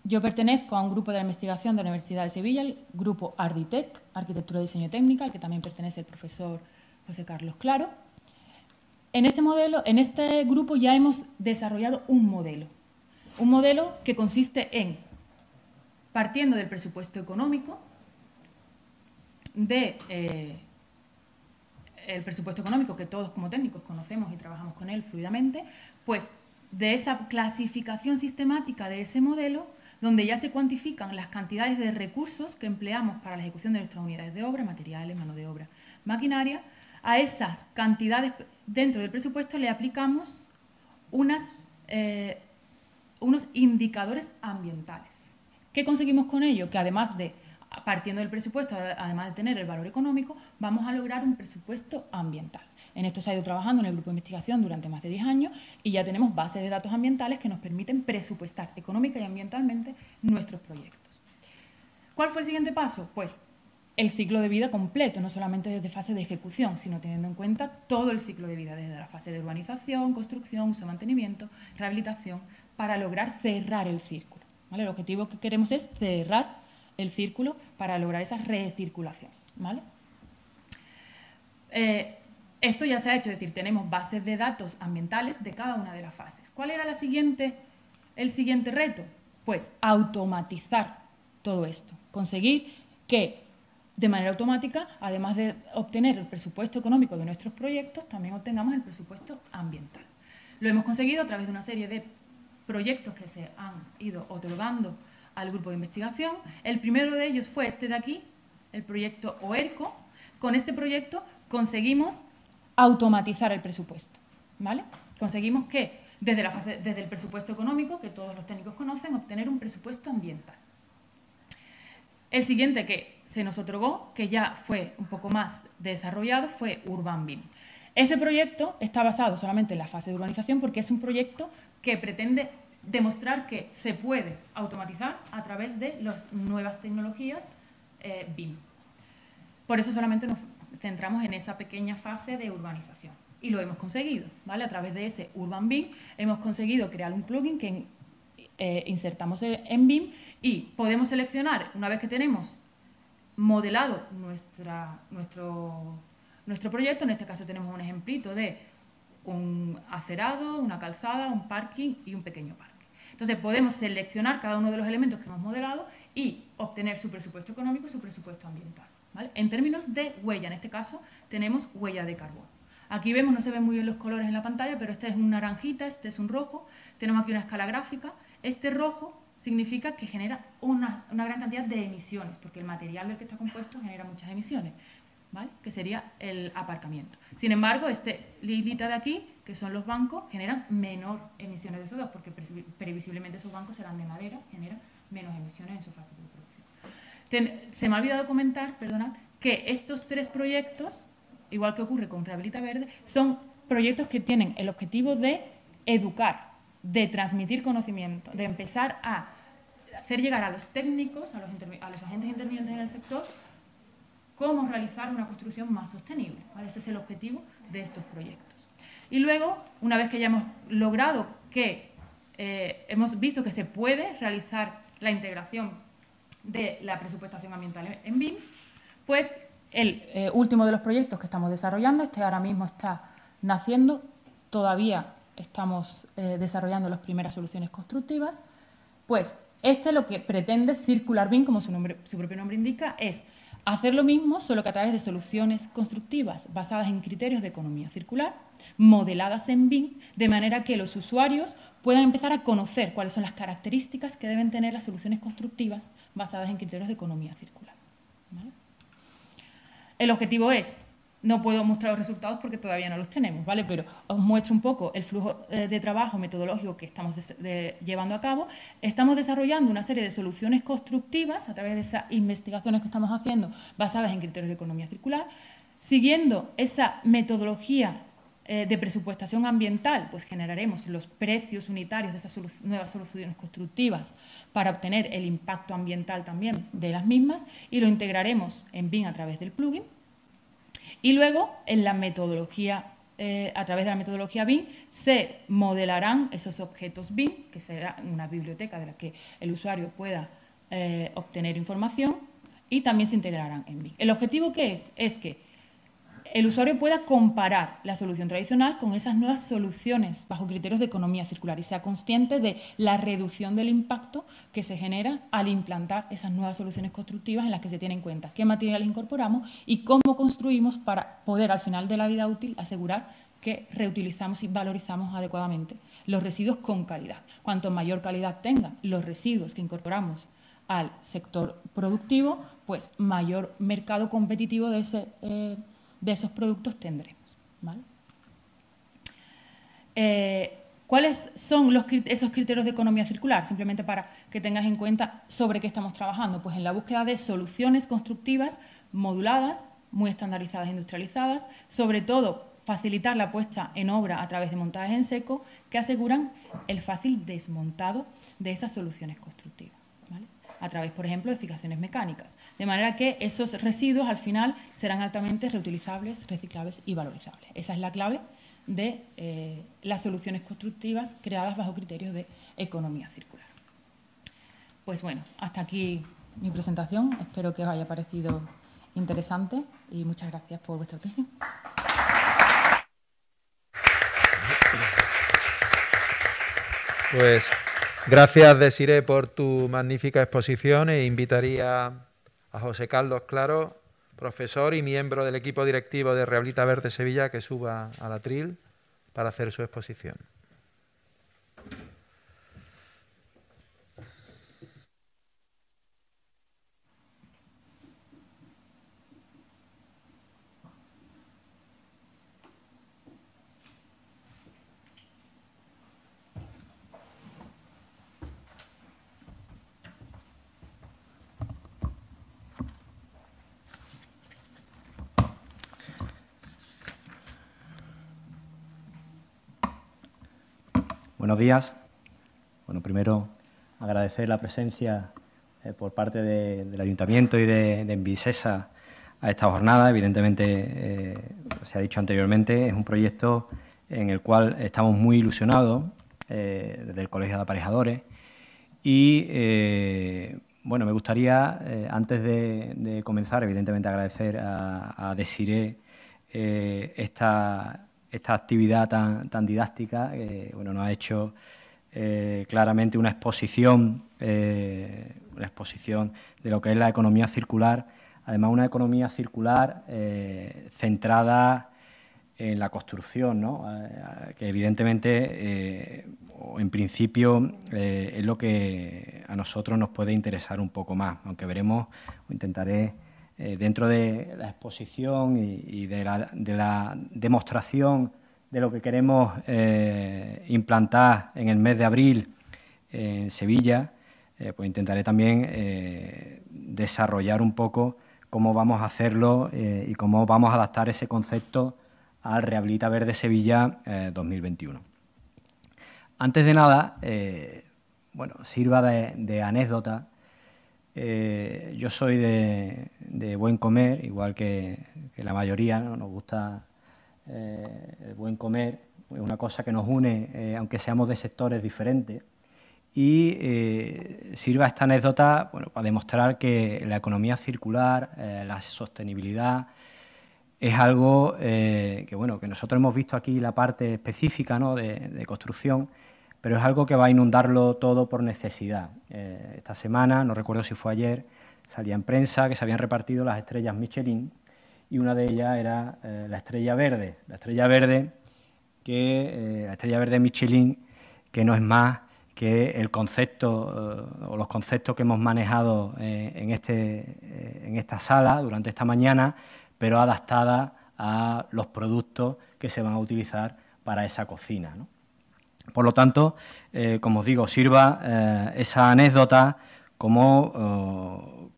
Yo pertenezco a un grupo de investigación de la Universidad de Sevilla, el grupo Arditec, Arquitectura, Diseño y Técnica, al que también pertenece el profesor José Carlos Claro. En este grupo ya hemos desarrollado un modelo que consiste en, partiendo del presupuesto económico, el presupuesto económico que todos como técnicos conocemos y trabajamos con él fluidamente, pues de esa clasificación sistemática de ese modelo, donde ya se cuantifican las cantidades de recursos que empleamos para la ejecución de nuestras unidades de obra, materiales, mano de obra, maquinaria, a esas cantidades dentro del presupuesto le aplicamos unos indicadores ambientales. ¿Qué conseguimos con ello? Que además de, partiendo del presupuesto, además de tener el valor económico, vamos a lograr un presupuesto ambiental. En esto se ha ido trabajando en el grupo de investigación durante más de 10 años y ya tenemos bases de datos ambientales que nos permiten presupuestar económica y ambientalmente nuestros proyectos. ¿Cuál fue el siguiente paso? Pues el ciclo de vida completo, no solamente desde fase de ejecución, sino teniendo en cuenta todo el ciclo de vida, desde la fase de urbanización, construcción, uso, mantenimiento, rehabilitación, para lograr cerrar el círculo, ¿vale? El objetivo que queremos es cerrar el círculo para lograr esa recirculación, ¿vale? Esto ya se ha hecho, es decir, tenemos bases de datos ambientales de cada una de las fases. ¿Cuál era el siguiente reto? Pues automatizar todo esto, conseguir que de manera automática, además de obtener el presupuesto económico de nuestros proyectos, también obtengamos el presupuesto ambiental. Lo hemos conseguido a través de una serie de proyectos que se han ido otorgando al grupo de investigación. El primero de ellos fue este de aquí, el proyecto OERCO. Con este proyecto conseguimos automatizar el presupuesto, ¿vale? Conseguimos que desde el presupuesto económico, que todos los técnicos conocen, obtener un presupuesto ambiental. El siguiente que se nos otorgó, que ya fue un poco más desarrollado, fue Urban BIM. Ese proyecto está basado solamente en la fase de urbanización porque es un proyecto que pretende demostrar que se puede automatizar a través de las nuevas tecnologías BIM. Por eso solamente nos centramos en esa pequeña fase de urbanización. Y lo hemos conseguido, ¿vale? A través de ese Urban BIM hemos conseguido crear un plugin que insertamos en BIM y podemos seleccionar, una vez que tenemos modelado nuestro proyecto, en este caso tenemos un ejemplito de un acerado, una calzada, un parking y un pequeño parque. Entonces podemos seleccionar cada uno de los elementos que hemos modelado y obtener su presupuesto económico y su presupuesto ambiental, ¿vale? En términos de huella, en este caso tenemos huella de carbono. Aquí vemos, no se ven muy bien los colores en la pantalla, pero este es un naranjita, este es un rojo. Tenemos aquí una escala gráfica. Este rojo significa que genera una gran cantidad de emisiones, porque el material del que está compuesto genera muchas emisiones, ¿vale? Que sería el aparcamiento. Sin embargo, este lilita de aquí, que son los bancos, generan menor emisiones de CO2, porque previsiblemente esos bancos serán de madera, generan menos emisiones en su fase de producción. Se me ha olvidado comentar, perdonad, que estos tres proyectos, igual que ocurre con Rehabilita Verde, son proyectos que tienen el objetivo de educar, de transmitir conocimiento, de empezar a hacer llegar a los técnicos, a los agentes intervinientes en el sector, cómo realizar una construcción más sostenible, ¿vale? Ese es el objetivo de estos proyectos. Y luego, una vez que ya hemos logrado que hemos visto que se puede realizar la integración de la presupuestación ambiental en BIM, pues el último de los proyectos que estamos desarrollando, este ahora mismo está naciendo, todavía estamos desarrollando las primeras soluciones constructivas, pues este lo que pretende Circular BIM, como su propio nombre indica, es Hacer lo mismo, solo que a través de soluciones constructivas basadas en criterios de economía circular, modeladas en BIM, de manera que los usuarios puedan empezar a conocer cuáles son las características que deben tener las soluciones constructivas basadas en criterios de economía circular, ¿vale? El objetivo es, no puedo mostrar los resultados porque todavía no los tenemos, ¿vale? Pero os muestro un poco el flujo de trabajo metodológico que estamos llevando a cabo. Estamos desarrollando una serie de soluciones constructivas a través de esas investigaciones que estamos haciendo basadas en criterios de economía circular. Siguiendo esa metodología de presupuestación ambiental, pues generaremos los precios unitarios de esas nuevas soluciones constructivas para obtener el impacto ambiental también de las mismas y lo integraremos en BIM a través del plugin. Y luego, en la metodología, a través de la metodología BIM, se modelarán esos objetos BIM, que será una biblioteca de la que el usuario pueda obtener información, y también se integrarán en BIM. El objetivo que es que el usuario pueda comparar la solución tradicional con esas nuevas soluciones bajo criterios de economía circular y sea consciente de la reducción del impacto que se genera al implantar esas nuevas soluciones constructivas en las que se tiene en cuenta qué materiales incorporamos y cómo construimos para poder al final de la vida útil asegurar que reutilizamos y valorizamos adecuadamente los residuos con calidad. Cuanto mayor calidad tengan los residuos que incorporamos al sector productivo, pues mayor mercado competitivo de esos productos tendremos, ¿vale? ¿Cuáles son esos criterios de economía circular? Simplemente para que tengas en cuenta sobre qué estamos trabajando. Pues en la búsqueda de soluciones constructivas moduladas, muy estandarizadas e industrializadas, sobre todo facilitar la puesta en obra a través de montajes en seco que aseguran el fácil desmontado de esas soluciones constructivas, ¿vale? A través, por ejemplo, de fijaciones mecánicas. De manera que esos residuos, al final, serán altamente reutilizables, reciclables y valorizables. Esa es la clave de las soluciones constructivas creadas bajo criterios de economía circular. Pues bueno, hasta aquí mi presentación. Espero que os haya parecido interesante y muchas gracias por vuestra atención. Pues gracias, Desiré, por tu magnífica exposición e invitaría a José Carlos Claro, profesor y miembro del equipo directivo de Rehabilita Verde Sevilla, que suba al atril para hacer su exposición. Buenos días. Bueno, primero agradecer la presencia por parte del Ayuntamiento y de Envisesa a esta jornada. Evidentemente, se ha dicho anteriormente, es un proyecto en el cual estamos muy ilusionados desde el Colegio de Aparejadores y, bueno, me gustaría, antes de comenzar, evidentemente agradecer a Desiré esta actividad tan didáctica, que bueno, nos ha hecho claramente una exposición de lo que es la economía circular, además una economía circular centrada en la construcción, ¿no? Que evidentemente, o en principio, es lo que a nosotros nos puede interesar un poco más, aunque veremos, o intentaré, dentro de la exposición y de la demostración de lo que queremos implantar en el mes de abril en Sevilla, pues intentaré también desarrollar un poco cómo vamos a hacerlo y cómo vamos a adaptar ese concepto al Rehabilita Verde Sevilla 2021. Antes de nada, bueno, sirva de anécdota. Yo soy de buen comer, igual que la mayoría, ¿no? Nos gusta el buen comer, es una cosa que nos une, aunque seamos de sectores diferentes. Y sirva esta anécdota, bueno, para demostrar que la economía circular, la sostenibilidad, es algo que, bueno, que nosotros hemos visto aquí la parte específica, ¿no? de construcción, pero es algo que va a inundarlo todo por necesidad. Esta semana, no recuerdo si fue ayer, salía en prensa que se habían repartido las estrellas Michelin y una de ellas era la estrella verde. La estrella verde Michelin, que no es más que el concepto o los conceptos que hemos manejado en esta sala durante esta mañana, pero adaptada a los productos que se van a utilizar para esa cocina, ¿no? Por lo tanto, como os digo, sirva esa anécdota como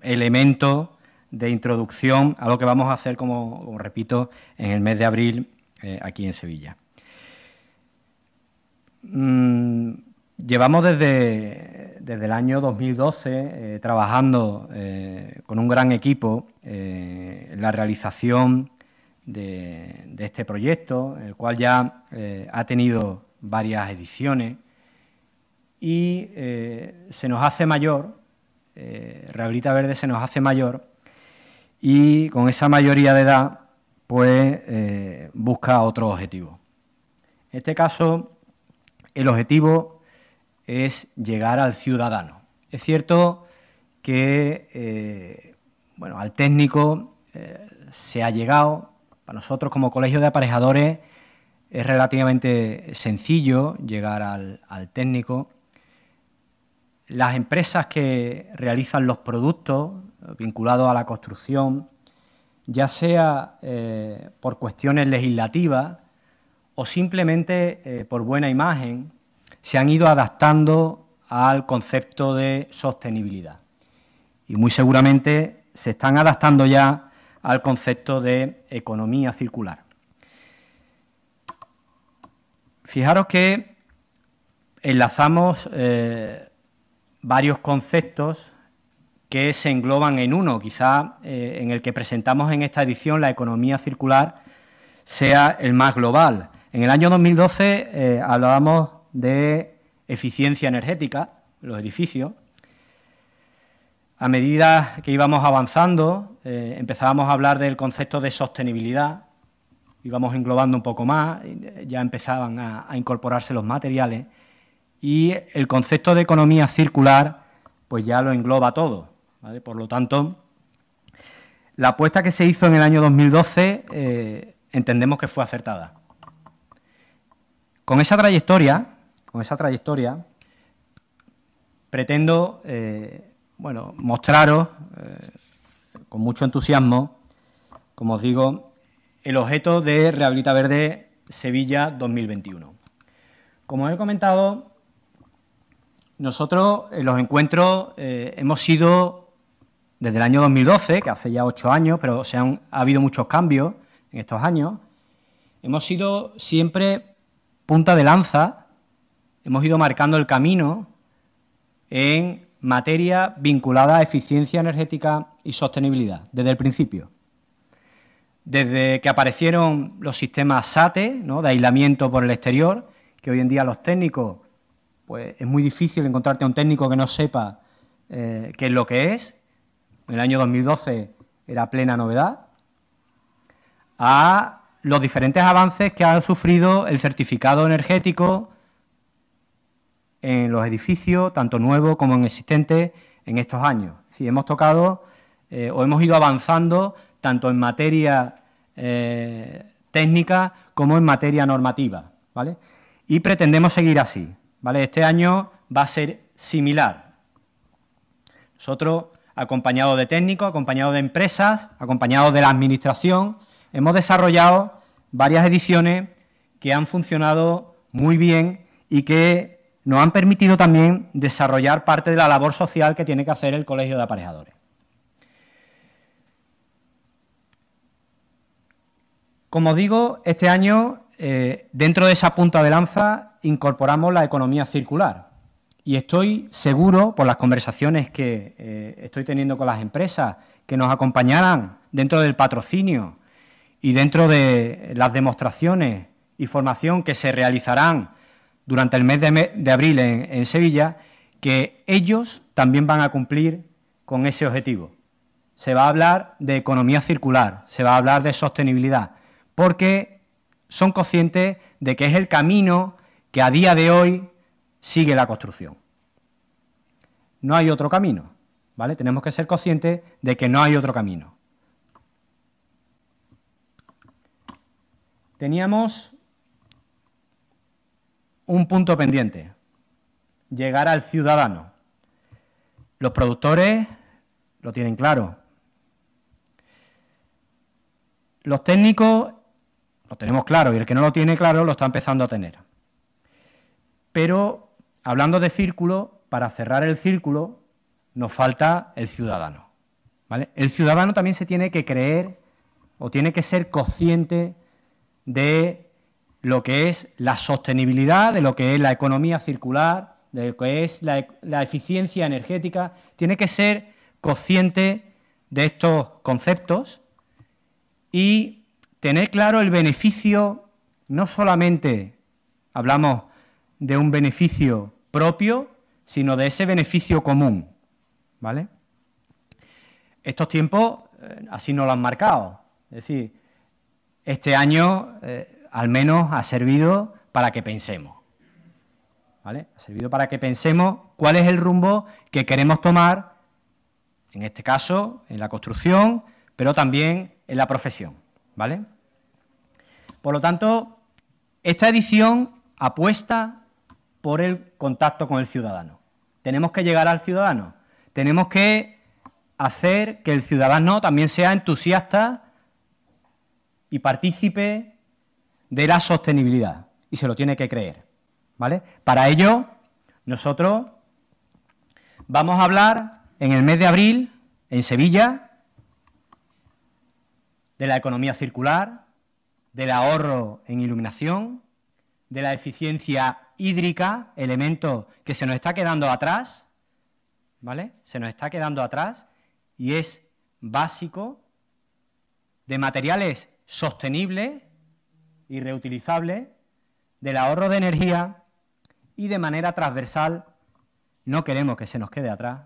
elemento de introducción a lo que vamos a hacer, como repito, en el mes de abril aquí en Sevilla. Llevamos desde el año 2012 trabajando con un gran equipo en la realización de este proyecto, el cual ya ha tenido varias ediciones y se nos hace mayor, Rehabilita Verde se nos hace mayor y con esa mayoría de edad pues busca otro objetivo. En este caso, el objetivo es llegar al ciudadano. Es cierto que al técnico se ha llegado. Para nosotros, como colegio de aparejadores, es relativamente sencillo llegar al técnico. Las empresas que realizan los productos vinculados a la construcción, ya sea por cuestiones legislativas o simplemente por buena imagen, se han ido adaptando al concepto de sostenibilidad. Y muy seguramente se están adaptando ya al concepto de economía circular. Fijaros que enlazamos varios conceptos que se engloban en uno. Quizá en el que presentamos en esta edición, la economía circular, sea el más global. En el año 2012 hablábamos de eficiencia energética en los edificios. A medida que íbamos avanzando, empezábamos a hablar del concepto de sostenibilidad, íbamos englobando un poco más, ya empezaban a incorporarse los materiales y el concepto de economía circular pues ya lo engloba todo, ¿vale? Por lo tanto, la apuesta que se hizo en el año 2012 entendemos que fue acertada. Con esa trayectoria pretendo mostraros con mucho entusiasmo, como os digo, el objeto de Rehabilita Verde Sevilla 2021. Como he comentado, nosotros en los encuentros hemos sido, desde el año 2012, que hace ya 8 años, pero ha habido muchos cambios en estos años, hemos sido siempre punta de lanza, hemos ido marcando el camino en materia vinculada a eficiencia energética y sostenibilidad, desde el principio. Desde que aparecieron los sistemas SATE, ¿no?, de aislamiento por el exterior, que hoy en día los técnicos, pues es muy difícil encontrarte a un técnico que no sepa qué es lo que es. En el año 2012 era plena novedad. A los diferentes avances que ha sufrido el certificado energético en los edificios, tanto nuevos como en existentes, en estos años. Sí, hemos tocado o hemos ido avanzando tanto en materia técnica como en materia normativa, ¿vale? Y pretendemos seguir así, ¿vale? Este año va a ser similar. Nosotros, acompañados de técnicos, acompañados de empresas, acompañados de la Administración, hemos desarrollado varias ediciones que han funcionado muy bien y que nos han permitido también desarrollar parte de la labor social que tiene que hacer el Colegio de Aparejadores. Como digo, este año, dentro de esa punta de lanza, incorporamos la economía circular. Y estoy seguro, por las conversaciones que estoy teniendo con las empresas, que nos acompañarán dentro del patrocinio y dentro de las demostraciones y formación que se realizarán durante el mes de abril en Sevilla, que ellos también van a cumplir con ese objetivo. Se va a hablar de economía circular, se va a hablar de sostenibilidad, porque son conscientes de que es el camino que a día de hoy sigue la construcción. No hay otro camino, ¿vale? Tenemos que ser conscientes de que no hay otro camino. Teníamos un punto pendiente, llegar al ciudadano. Los productores lo tienen claro. Los técnicos lo tenemos claro y el que no lo tiene claro lo está empezando a tener. Pero, hablando de círculo, para cerrar el círculo nos falta el ciudadano, ¿vale? El ciudadano también se tiene que creer o tiene que ser consciente de lo que es la sostenibilidad, de lo que es la economía circular, de lo que es la eficiencia energética. Tiene que ser consciente de estos conceptos y tener claro el beneficio. No solamente hablamos de un beneficio propio, sino de ese beneficio común, ¿vale? Estos tiempos así nos lo han marcado. Es decir, este año al menos ha servido para que pensemos, ¿vale? Ha servido para que pensemos cuál es el rumbo que queremos tomar, en este caso, en la construcción, pero también en la profesión, ¿vale? Por lo tanto, esta edición apuesta por el contacto con el ciudadano. Tenemos que llegar al ciudadano, tenemos que hacer que el ciudadano también sea entusiasta y partícipe de la sostenibilidad, y se lo tiene que creer, ¿vale? Para ello, nosotros vamos a hablar en el mes de abril, en Sevilla, de la economía circular, del ahorro en iluminación, de la eficiencia hídrica, elemento que se nos está quedando atrás, ¿vale? Se nos está quedando atrás y es básico, de materiales sostenibles y reutilizables, del ahorro de energía y de manera transversal, no queremos que se nos quede atrás,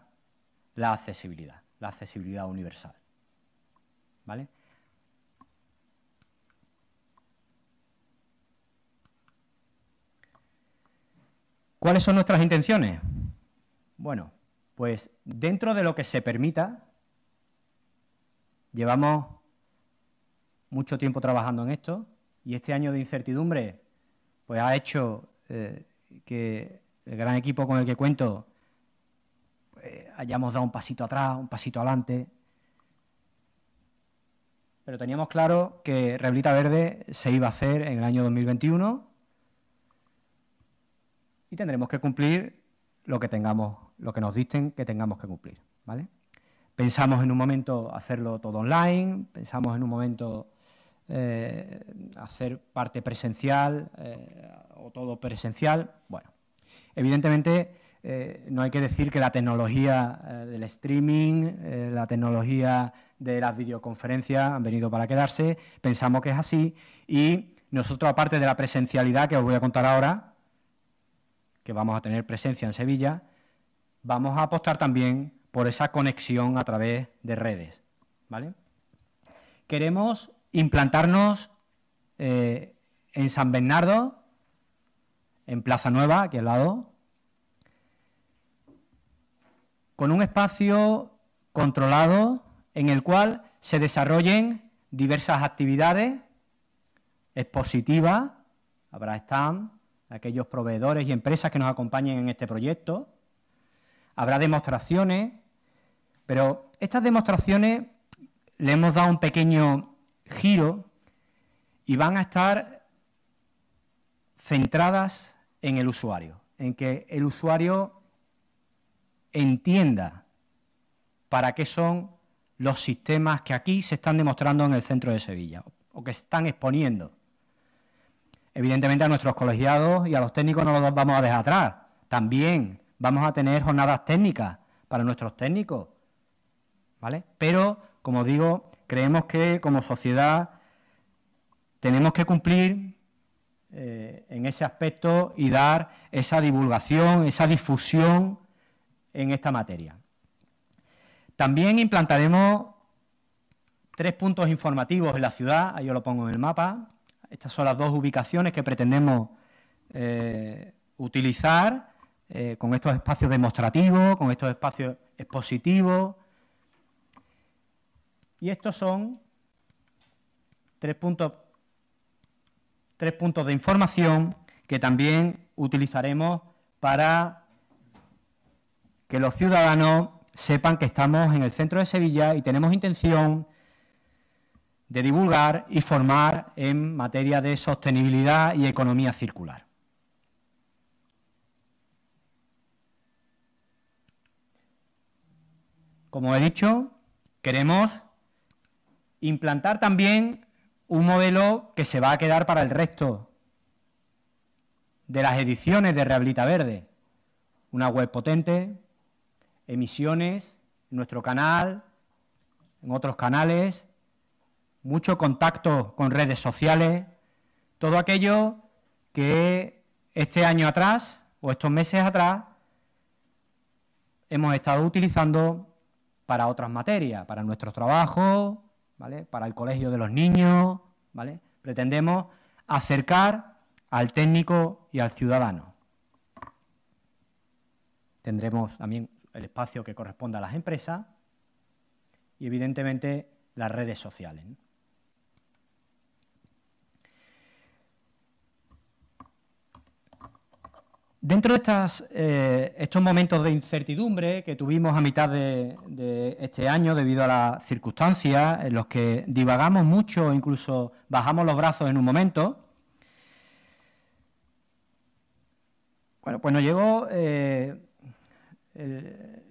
la accesibilidad universal, ¿vale? ¿Cuáles son nuestras intenciones? Bueno, pues dentro de lo que se permita, llevamos mucho tiempo trabajando en esto y este año de incertidumbre pues ha hecho que el gran equipo con el que cuento hayamos dado un pasito atrás, un pasito adelante, pero teníamos claro que Reblita Verde se iba a hacer en el año 2021 y tendremos que cumplir lo que nos dicen que tengamos que cumplir, ¿vale? Pensamos en un momento hacerlo todo online, pensamos en un momento hacer parte presencial o todo presencial. Bueno, evidentemente no hay que decir que la tecnología del streaming, la tecnología de las videoconferencias han venido para quedarse, pensamos que es así y nosotros, aparte de la presencialidad que os voy a contar ahora, que vamos a tener presencia en Sevilla, vamos a apostar también por esa conexión a través de redes, ¿vale? Queremos implantarnos en San Bernardo, en Plaza Nueva, aquí al lado, con un espacio controlado en el cual se desarrollen diversas actividades expositivas, habrá stand, aquellos proveedores y empresas que nos acompañen en este proyecto, habrá demostraciones, pero estas demostraciones le hemos dado un pequeño giro y van a estar centradas en el usuario, en que el usuario entienda para qué son los sistemas que aquí se están demostrando en el centro de Sevilla o que están exponiendo. Evidentemente a nuestros colegiados y a los técnicos no los vamos a dejar atrás. También vamos a tener jornadas técnicas para nuestros técnicos, ¿vale? Pero, como digo, creemos que como sociedad tenemos que cumplir en ese aspecto y dar esa divulgación, esa difusión en esta materia. También implantaremos 3 puntos informativos en la ciudad, ahí yo lo pongo en el mapa. Estas son las 2 ubicaciones que pretendemos utilizar con estos espacios demostrativos, con estos espacios expositivos. Y estos son tres puntos de información que también utilizaremos para que los ciudadanos sepan que estamos en el centro de Sevilla y tenemos intención de divulgar y formar en materia de sostenibilidad y economía circular. Como he dicho, queremos implantar también un modelo que se va a quedar para el resto de las ediciones de Rehabilita Verde. Una web potente, emisiones en nuestro canal, en otros canales, mucho contacto con redes sociales, todo aquello que este año atrás o estos meses atrás hemos estado utilizando para otras materias, para nuestros trabajos, ¿vale?, para el colegio de los niños, ¿vale? Pretendemos acercar al técnico y al ciudadano. Tendremos también el espacio que corresponde a las empresas y, evidentemente, las redes sociales, ¿no? Dentro de estos momentos de incertidumbre que tuvimos a mitad de este año debido a las circunstancias en los que divagamos mucho, incluso bajamos los brazos en un momento, bueno, pues nos llegó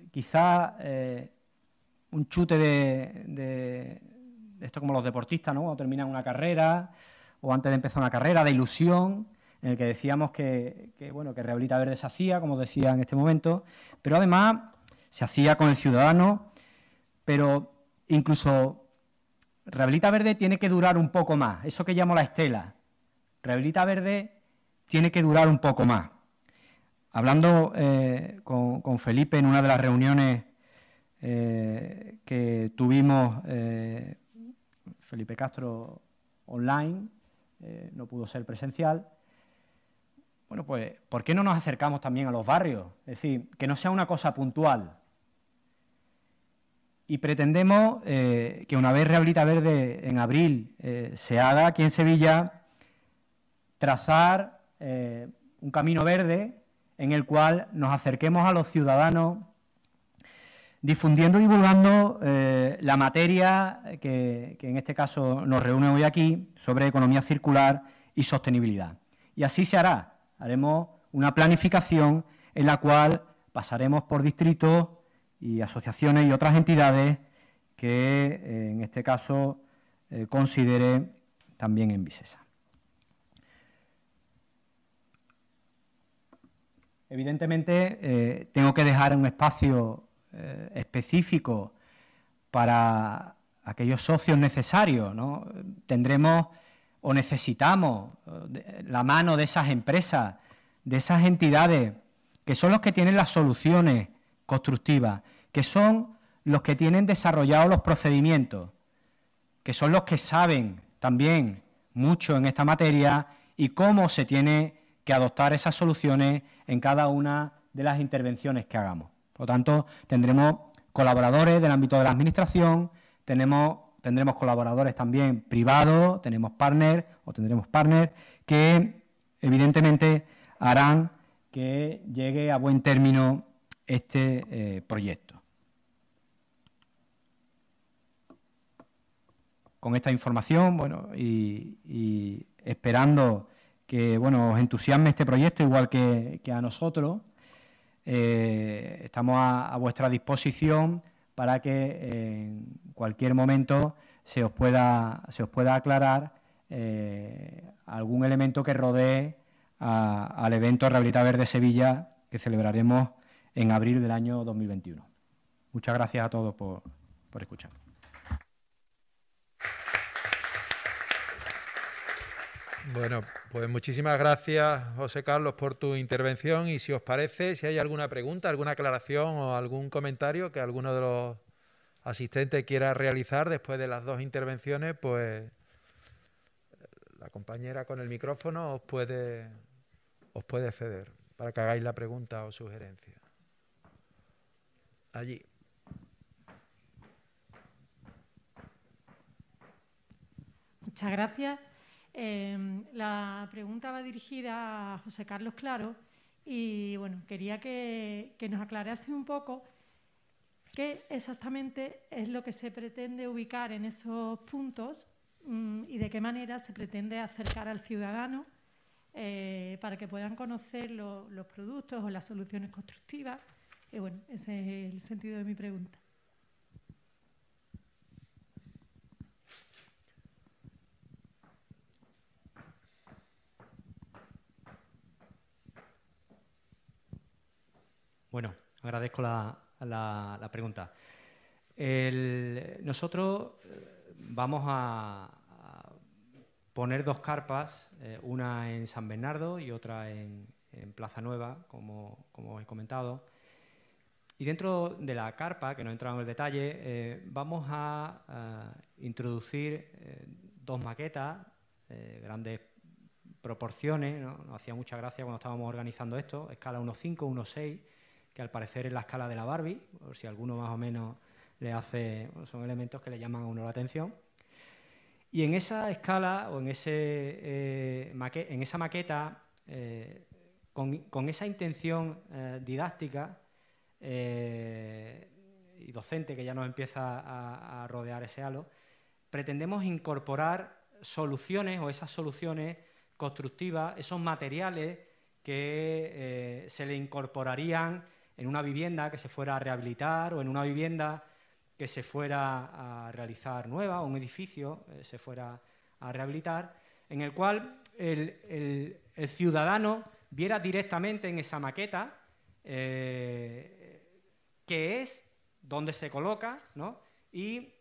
quizá un chute de esto, como los deportistas, ¿no?, cuando terminan una carrera o antes de empezar una carrera, de ilusión, en el que decíamos que Rehabilita Verde se hacía, como decía en este momento, pero además se hacía con el ciudadano, pero incluso Rehabilita Verde tiene que durar un poco más, eso que llamo la estela. Rehabilita Verde tiene que durar un poco más. Hablando con Felipe en una de las reuniones que tuvimos, Felipe Castro online, no pudo ser presencial. Bueno, pues, ¿por qué no nos acercamos también a los barrios? Es decir, que no sea una cosa puntual. Y pretendemos que una vez Rehabilita Verde en abril se haga aquí en Sevilla, trazar un camino verde en el cual nos acerquemos a los ciudadanos, difundiendo y divulgando la materia que en este caso nos reúne hoy aquí, sobre economía circular y sostenibilidad. Y así se hará. Haremos una planificación en la cual pasaremos por distritos y asociaciones y otras entidades que en este caso considere también en Visesa. Evidentemente tengo que dejar un espacio específico para aquellos socios necesarios, ¿no? Tendremos o necesitamos la mano de esas empresas, de esas entidades, que son los que tienen las soluciones constructivas, que son los que tienen desarrollados los procedimientos, que son los que saben también mucho en esta materia y cómo se tiene que adoptar esas soluciones en cada una de las intervenciones que hagamos. Por lo tanto, tendremos colaboradores del ámbito de la Administración, tendremos colaboradores también privados, tendremos partners que evidentemente harán que llegue a buen término este proyecto. Con esta información, bueno, y esperando que, bueno, os entusiasme este proyecto igual que a nosotros, estamos a vuestra disposición para que en cualquier momento se os pueda aclarar algún elemento que rodee al evento Rehabilita Verde Sevilla que celebraremos en abril del año 2021. Muchas gracias a todos por escuchar. Bueno, pues muchísimas gracias, José Carlos, por tu intervención, y si os parece, si hay alguna pregunta, alguna aclaración o algún comentario que alguno de los asistentes quiera realizar después de las dos intervenciones, pues la compañera con el micrófono os puede os puede ceder para que hagáis la pregunta o sugerencia. Allí. Muchas gracias. La pregunta va dirigida a José Carlos Claro y bueno, quería que nos aclarase un poco qué exactamente es lo que se pretende ubicar en esos puntos y de qué manera se pretende acercar al ciudadano para que puedan conocer los productos o las soluciones constructivas. Y bueno, ese es el sentido de mi pregunta. Bueno, agradezco la pregunta. Nosotros vamos a poner dos carpas, una en San Bernardo y otra en Plaza Nueva, como he comentado. Y dentro de la carpa, que no he entrado en el detalle, vamos a introducir dos maquetas, grandes proporciones, ¿no? Nos hacía mucha gracia cuando estábamos organizando esto, escala 1.5, 1.6, que al parecer es la escala de la Barbie, por si alguno más o menos le hace, bueno, son elementos que le llaman a uno la atención. Y en esa escala o en esa maqueta, con esa intención didáctica y docente que ya nos empieza a rodear ese halo, pretendemos incorporar soluciones o esas soluciones constructivas, esos materiales que se le incorporarían en una vivienda que se fuera a rehabilitar o en una vivienda que se fuera a realizar nueva o un edificio se fuera a rehabilitar, en el cual el ciudadano viera directamente en esa maqueta qué es, dónde se coloca, ¿no? Y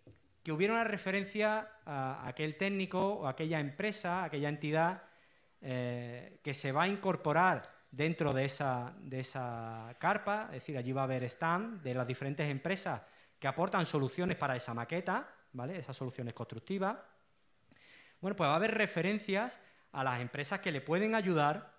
que hubiera una referencia a aquel técnico o aquella empresa, aquella entidad que se va a incorporar dentro de esa carpa, es decir, allí va a haber stand de las diferentes empresas que aportan soluciones para esa maqueta, ¿vale? Esas soluciones constructivas. Bueno, pues va a haber referencias a las empresas que le pueden ayudar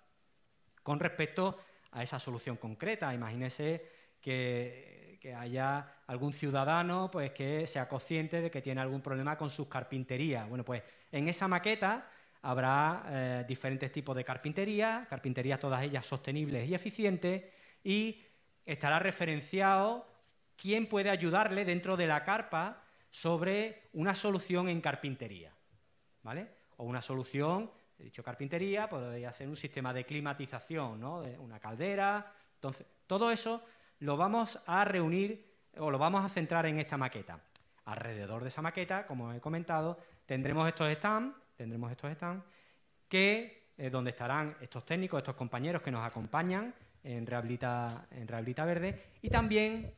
con respecto a esa solución concreta. Imagínese que haya algún ciudadano pues, que sea consciente de que tiene algún problema con sus carpinterías. Bueno, pues en esa maqueta habrá diferentes tipos de carpinterías todas ellas sostenibles y eficientes, y estará referenciado quién puede ayudarle dentro de la carpa sobre una solución en carpintería, ¿vale? O una solución, he dicho carpintería, podría ser un sistema de climatización, ¿no? De una caldera. Entonces, todo eso lo vamos a reunir o lo vamos a centrar en esta maqueta. Alrededor de esa maqueta, como he comentado, tendremos estos stands que donde estarán estos técnicos, estos compañeros que nos acompañan en Rehabilita Verde, y también,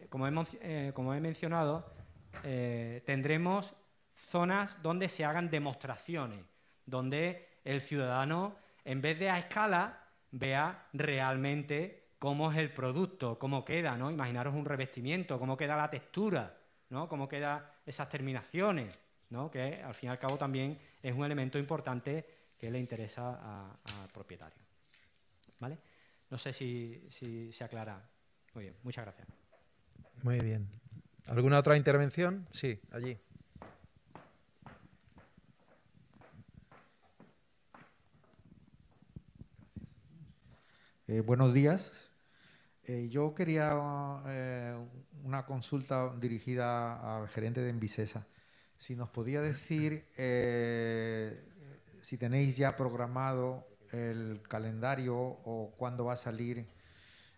como he mencionado, tendremos zonas donde se hagan demostraciones, donde el ciudadano, en vez de a escala, vea realmente cómo es el producto, cómo queda, ¿no? Imaginaros un revestimiento, cómo queda la textura, ¿no? Cómo quedan esas terminaciones, ¿no? Que al fin y al cabo también es un elemento importante que le interesa al propietario, ¿vale? No sé si se aclara. Muy bien, muchas gracias. Muy bien. ¿Alguna otra intervención? Sí, allí. Buenos días. Yo quería una consulta dirigida al gerente de Envisesa. Si nos podía decir si tenéis ya programado el calendario o cuándo va a salir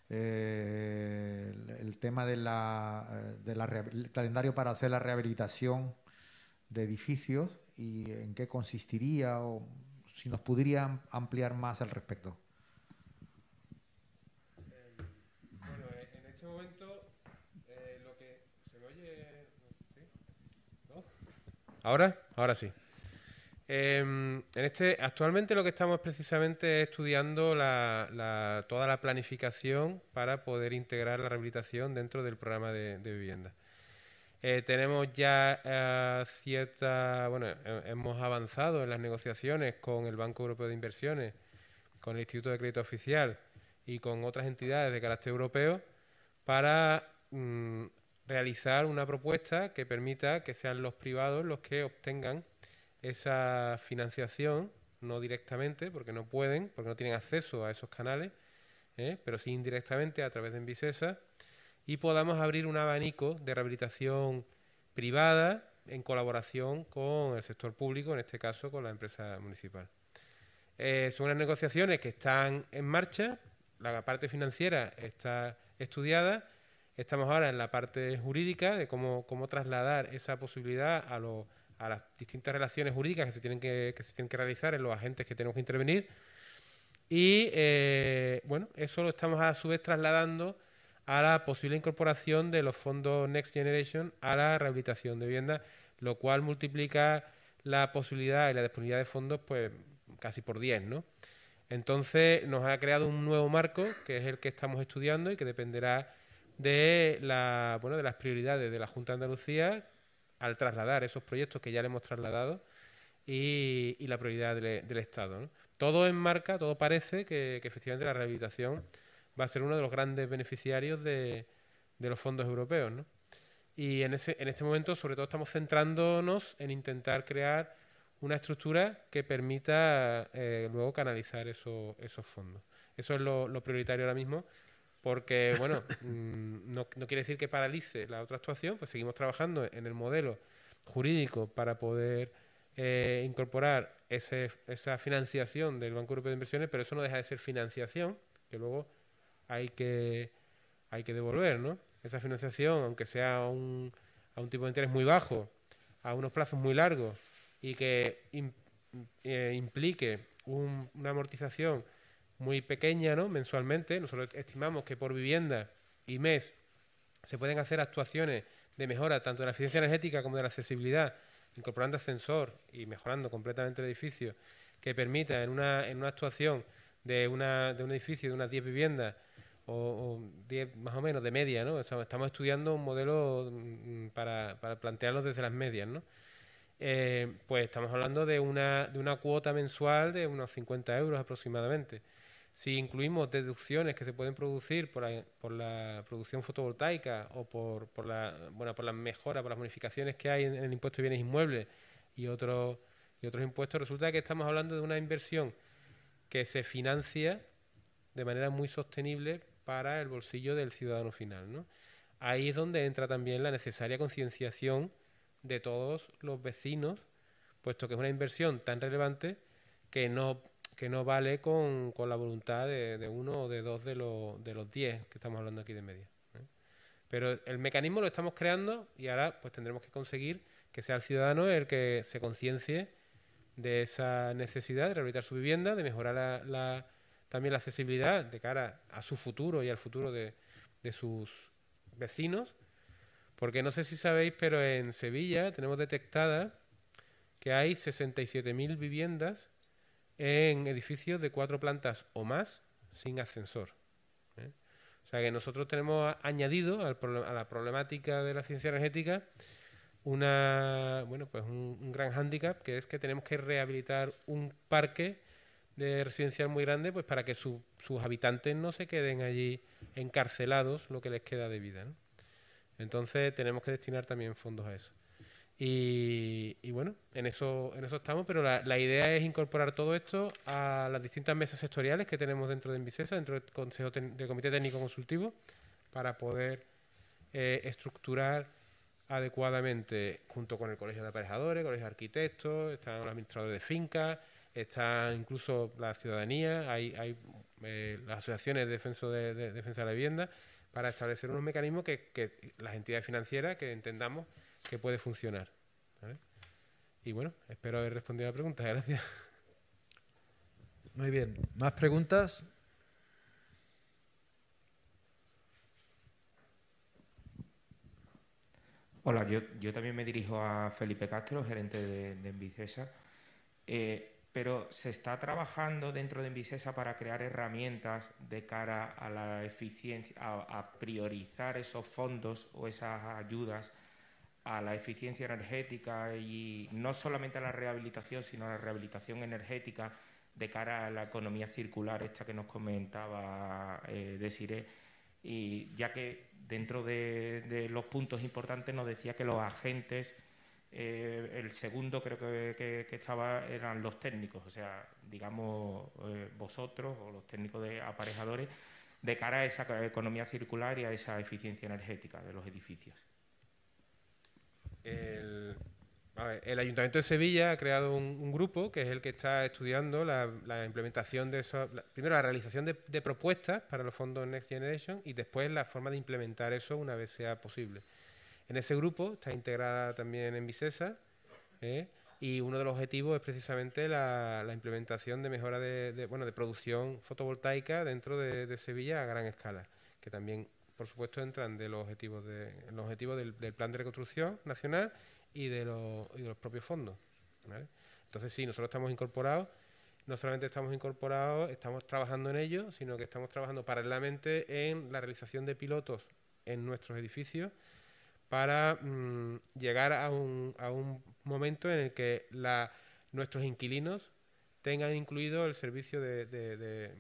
el tema el calendario para hacer la rehabilitación de edificios y en qué consistiría, o si nos podrían ampliar más al respecto. Bueno, en este momento lo que se me oye, ¿sí? ¿No? Ahora sí. Actualmente lo que estamos precisamente es estudiando toda la planificación para poder integrar la rehabilitación dentro del programa de vivienda. Tenemos ya hemos avanzado en las negociaciones con el Banco Europeo de Inversiones con el Instituto de Crédito Oficial y con otras entidades de carácter europeo para realizar una propuesta que permita que sean los privados los que obtengan esa financiación, no directamente, porque no pueden, porque no tienen acceso a esos canales, pero sí indirectamente a través de Envisesa, y podamos abrir un abanico de rehabilitación privada en colaboración con el sector público, en este caso con la empresa municipal. Son unas negociaciones que están en marcha, la parte financiera está estudiada, estamos ahora en la parte jurídica de cómo trasladar esa posibilidad a las distintas relaciones jurídicas que se tienen que realizar en los agentes que tenemos que intervenir. Y bueno, eso lo estamos a su vez trasladando a la posible incorporación de los fondos Next Generation a la rehabilitación de viviendas, lo cual multiplica la posibilidad y la disponibilidad de fondos pues casi por 10, ¿no? Entonces nos ha creado un nuevo marco, que es el que estamos estudiando y que dependerá de las prioridades de la Junta de Andalucía al trasladar esos proyectos que ya le hemos trasladado y la prioridad del Estado, ¿no? Todo enmarca, todo parece que efectivamente la rehabilitación va a ser uno de los grandes beneficiarios de los fondos europeos, ¿no? Y en este momento, sobre todo, estamos centrándonos en intentar crear una estructura que permita luego canalizar esos fondos. Eso es lo prioritario ahora mismo, porque, bueno, no quiere decir que paralice la otra actuación, pues seguimos trabajando en el modelo jurídico para poder incorporar esa financiación del Banco Europeo de Inversiones, pero eso no deja de ser financiación, que luego hay que devolver, ¿no? Esa financiación, aunque sea a un tipo de interés muy bajo, a unos plazos muy largos y que implique una amortización muy pequeña, ¿no? Mensualmente. Nosotros estimamos que por vivienda y mes se pueden hacer actuaciones de mejora tanto de la eficiencia energética como de la accesibilidad, incorporando ascensor y mejorando completamente el edificio, que permita en una actuación de un edificio de unas 10 viviendas o 10 más o menos de media, ¿no? O sea, estamos estudiando un modelo para plantearlo desde las medias, ¿no? Pues estamos hablando de una cuota mensual de unos 50 euros aproximadamente. Si incluimos deducciones que se pueden producir por la producción fotovoltaica o por la mejora, por las bonificaciones que hay en el impuesto de bienes inmuebles y otros impuestos, resulta que estamos hablando de una inversión que se financia de manera muy sostenible para el bolsillo del ciudadano final, ¿no? Ahí es donde entra también la necesaria concienciación de todos los vecinos, puesto que es una inversión tan relevante que no vale con la voluntad de uno o de dos de los 10 que estamos hablando aquí de media, ¿eh? Pero el mecanismo lo estamos creando y ahora pues tendremos que conseguir que sea el ciudadano el que se conciencie de esa necesidad de rehabilitar su vivienda, de mejorar también la accesibilidad de cara a su futuro y al futuro de sus vecinos, porque no sé si sabéis, pero en Sevilla tenemos detectada que hay 67.000 viviendas en edificios de 4 plantas o más sin ascensor, ¿eh? O sea que nosotros tenemos añadido a la problemática de la eficiencia energética un gran hándicap, que es que tenemos que rehabilitar un parque de residencial muy grande, pues para que sus habitantes no se queden allí encarcelados lo que les queda de vida, ¿no? Entonces tenemos que destinar también fondos a eso. Y bueno, en eso estamos, pero la idea es incorporar todo esto a las distintas mesas sectoriales que tenemos dentro de Envisesa, dentro del Consejo del Comité Técnico Consultivo, para poder estructurar adecuadamente, junto con el Colegio de Aparejadores, Colegio de Arquitectos, están los administradores de fincas, está incluso la ciudadanía, hay las asociaciones de defensa de la vivienda, para establecer unos mecanismos que las entidades financieras que entendamos que puede funcionar, ¿vale? Y bueno, espero haber respondido a la pregunta. Gracias. Muy bien. ¿Más preguntas? Hola, yo también me dirijo a Felipe Castro, gerente de Envisesa. Pero ¿se está trabajando dentro de Envisesa para crear herramientas de cara a la eficiencia, a priorizar esos fondos o esas ayudas a la eficiencia energética y no solamente a la rehabilitación, sino a la rehabilitación energética de cara a la economía circular esta que nos comentaba Desiré, y ya que dentro de los puntos importantes nos decía que los agentes, el segundo creo que estaba, eran los técnicos, o sea, digamos vosotros o los técnicos de aparejadores, de cara a esa economía circular y a esa eficiencia energética de los edificios. El Ayuntamiento de Sevilla ha creado un grupo que es el que está estudiando la implementación de eso, primero la realización de propuestas para los fondos Next Generation y después la forma de implementar eso una vez sea posible. En ese grupo está integrada también Envisesa, y uno de los objetivos es precisamente la implementación de mejora de producción fotovoltaica dentro de Sevilla a gran escala, que también, por supuesto, entran de los objetivos del Plan de Reconstrucción Nacional y de los propios fondos, ¿vale? Entonces, sí, nosotros estamos incorporados, no solamente estamos incorporados, estamos trabajando en ello, sino que estamos trabajando paralelamente en la realización de pilotos en nuestros edificios para llegar a un momento en el que nuestros inquilinos tengan incluido el servicio el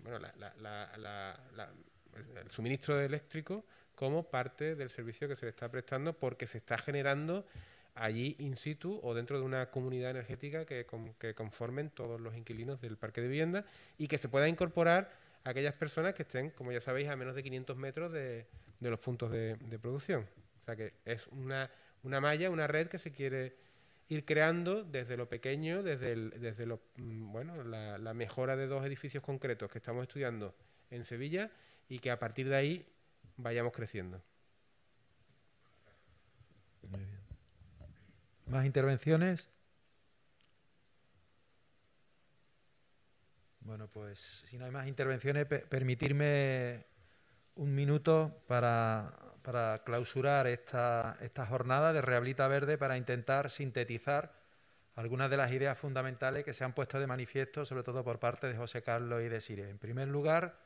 suministro eléctrico como parte del servicio que se le está prestando, porque se está generando allí in situ o dentro de una comunidad energética que conformen todos los inquilinos del parque de vivienda y que se pueda incorporar a aquellas personas que estén, como ya sabéis, a menos de 500 metros de los puntos de producción. O sea que es una malla, una red que se quiere ir creando desde lo pequeño, desde la mejora de 2 edificios concretos que estamos estudiando en Sevilla y que a partir de ahí vayamos creciendo. Muy bien. ¿Más intervenciones? Bueno, pues si no hay más intervenciones, permitirme un minuto para clausurar esta jornada de Rehabilita Verde, para intentar sintetizar algunas de las ideas fundamentales que se han puesto de manifiesto, sobre todo por parte de José Carlos y de Desiré. En primer lugar,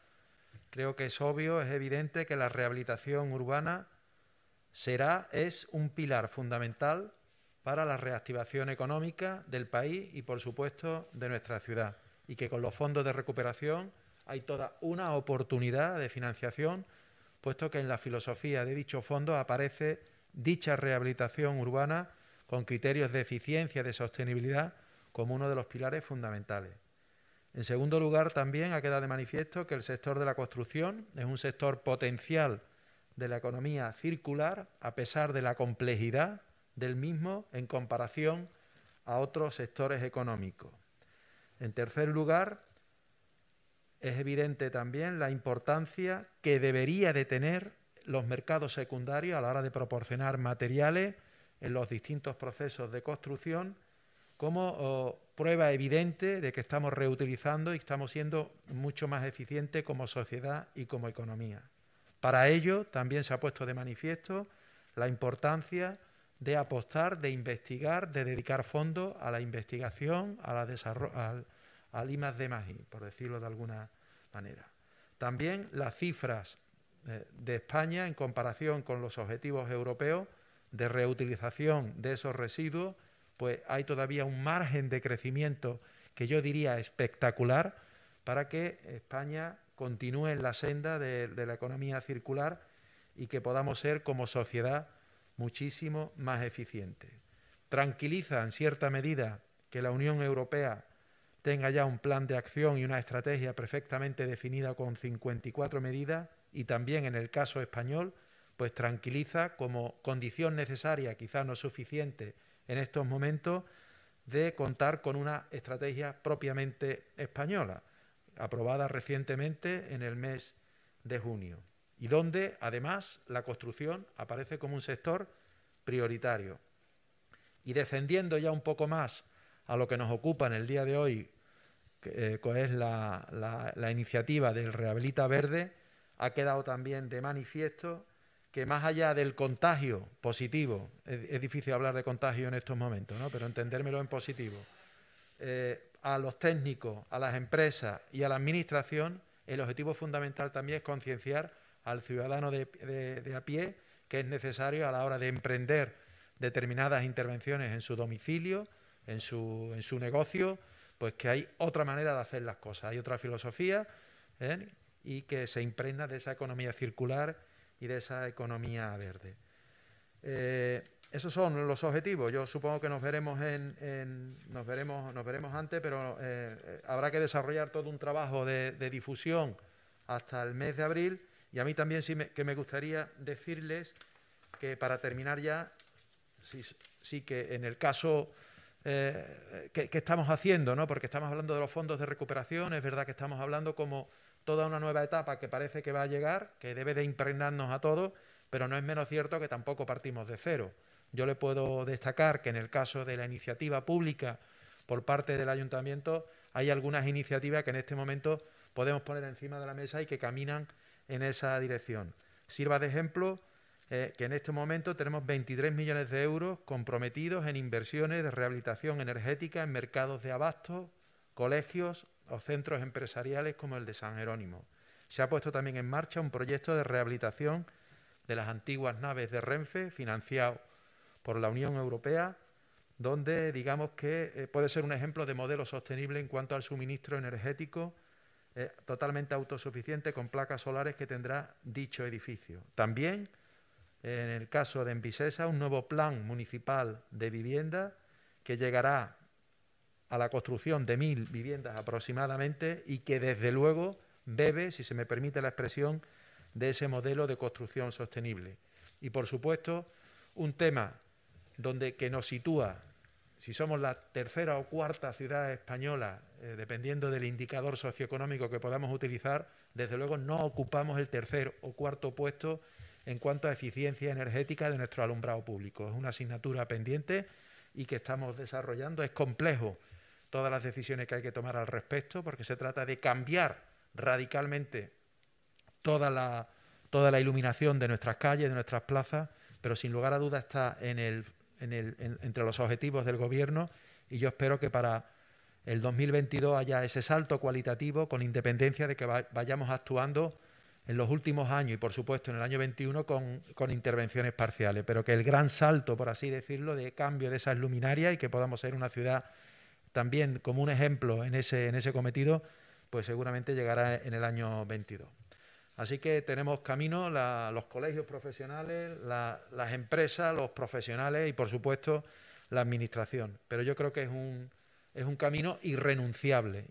creo que es obvio, es evidente que la rehabilitación urbana es un pilar fundamental para la reactivación económica del país y, por supuesto, de nuestra ciudad, y que con los fondos de recuperación hay toda una oportunidad de financiación, puesto que en la filosofía de dicho fondo aparece dicha rehabilitación urbana con criterios de eficiencia y de sostenibilidad como uno de los pilares fundamentales. En segundo lugar, también ha quedado de manifiesto que el sector de la construcción es un sector potencial de la economía circular, a pesar de la complejidad del mismo en comparación a otros sectores económicos. En tercer lugar, es evidente también la importancia que debería de tener los mercados secundarios a la hora de proporcionar materiales en los distintos procesos de construcción, como prueba evidente de que estamos reutilizando y estamos siendo mucho más eficientes como sociedad y como economía. Para ello también se ha puesto de manifiesto la importancia de apostar, de investigar, de dedicar fondos a la investigación, al I+D+I, por decirlo de alguna manera. También las cifras de España en comparación con los objetivos europeos de reutilización de esos residuos, pues hay todavía un margen de crecimiento que yo diría espectacular para que España continúe en la senda de la economía circular y que podamos ser como sociedad muchísimo más eficientes. Tranquiliza en cierta medida que la Unión Europea tenga ya un plan de acción y una estrategia perfectamente definida con 54 medidas, y también en el caso español, pues tranquiliza como condición necesaria, quizás no suficiente en estos momentos, de contar con una estrategia propiamente española, aprobada recientemente en el mes de junio, y donde además la construcción aparece como un sector prioritario. Y descendiendo ya un poco más a lo que nos ocupa en el día de hoy, que es la iniciativa del Rehabilita Verde, ha quedado también de manifiesto que más allá del contagio positivo, es difícil hablar de contagio en estos momentos, ¿no?, pero entendérmelo en positivo, a los técnicos, a las empresas y a la administración, el objetivo fundamental también es concienciar al ciudadano de a pie que es necesario a la hora de emprender determinadas intervenciones en su domicilio, en su negocio, pues que hay otra manera de hacer las cosas, hay otra filosofía, y que se impregna de esa economía circular y de esa economía verde. Esos son los objetivos. Yo supongo que nos veremos nos veremos antes, pero habrá que desarrollar todo un trabajo de difusión hasta el mes de abril. Y a mí también que me gustaría decirles que, para terminar ya, sí que en el caso que estamos haciendo, ¿no? Porque estamos hablando de los fondos de recuperación, es verdad que estamos hablando como toda una nueva etapa que parece que va a llegar, que debe de impregnarnos a todos, pero no es menos cierto que tampoco partimos de cero. Yo le puedo destacar que en el caso de la iniciativa pública por parte del Ayuntamiento hay algunas iniciativas que en este momento podemos poner encima de la mesa y que caminan en esa dirección. Sirva de ejemplo que en este momento tenemos 23 millones de euros comprometidos en inversiones de rehabilitación energética en mercados de abastos, colegios o centros empresariales como el de San Jerónimo. Se ha puesto también en marcha un proyecto de rehabilitación de las antiguas naves de Renfe, financiado por la Unión Europea, donde digamos que puede ser un ejemplo de modelo sostenible en cuanto al suministro energético, totalmente autosuficiente con placas solares que tendrá dicho edificio. También, en el caso de Envisesa, un nuevo plan municipal de vivienda que llegará a la construcción de 1000 viviendas aproximadamente y que desde luego bebe, si se me permite la expresión, de ese modelo de construcción sostenible. Y por supuesto, un tema que nos sitúa, si somos la tercera o cuarta ciudad española, dependiendo del indicador socioeconómico que podamos utilizar, desde luego no ocupamos el tercer o cuarto puesto en cuanto a eficiencia energética de nuestro alumbrado público. Es una asignatura pendiente y que estamos desarrollando. Es complejo todas las decisiones que hay que tomar al respecto, porque se trata de cambiar radicalmente toda la iluminación de nuestras calles, de nuestras plazas, pero sin lugar a dudas está entre los objetivos del Gobierno, y yo espero que para el 2022 haya ese salto cualitativo, con independencia de que vayamos actuando en los últimos años y, por supuesto, en el año 21 con intervenciones parciales, pero que el gran salto, por así decirlo, de cambio de esas luminarias y que podamos ser una ciudad también como un ejemplo en ese cometido, pues seguramente llegará en el año 22. Así que tenemos camino los colegios profesionales, las empresas, los profesionales y, por supuesto, la administración. Pero yo creo que es un camino irrenunciable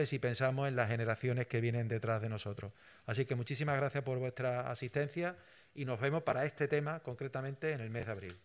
si pensamos en las generaciones que vienen detrás de nosotros. Así que muchísimas gracias por vuestra asistencia y nos vemos para este tema concretamente en el mes de abril.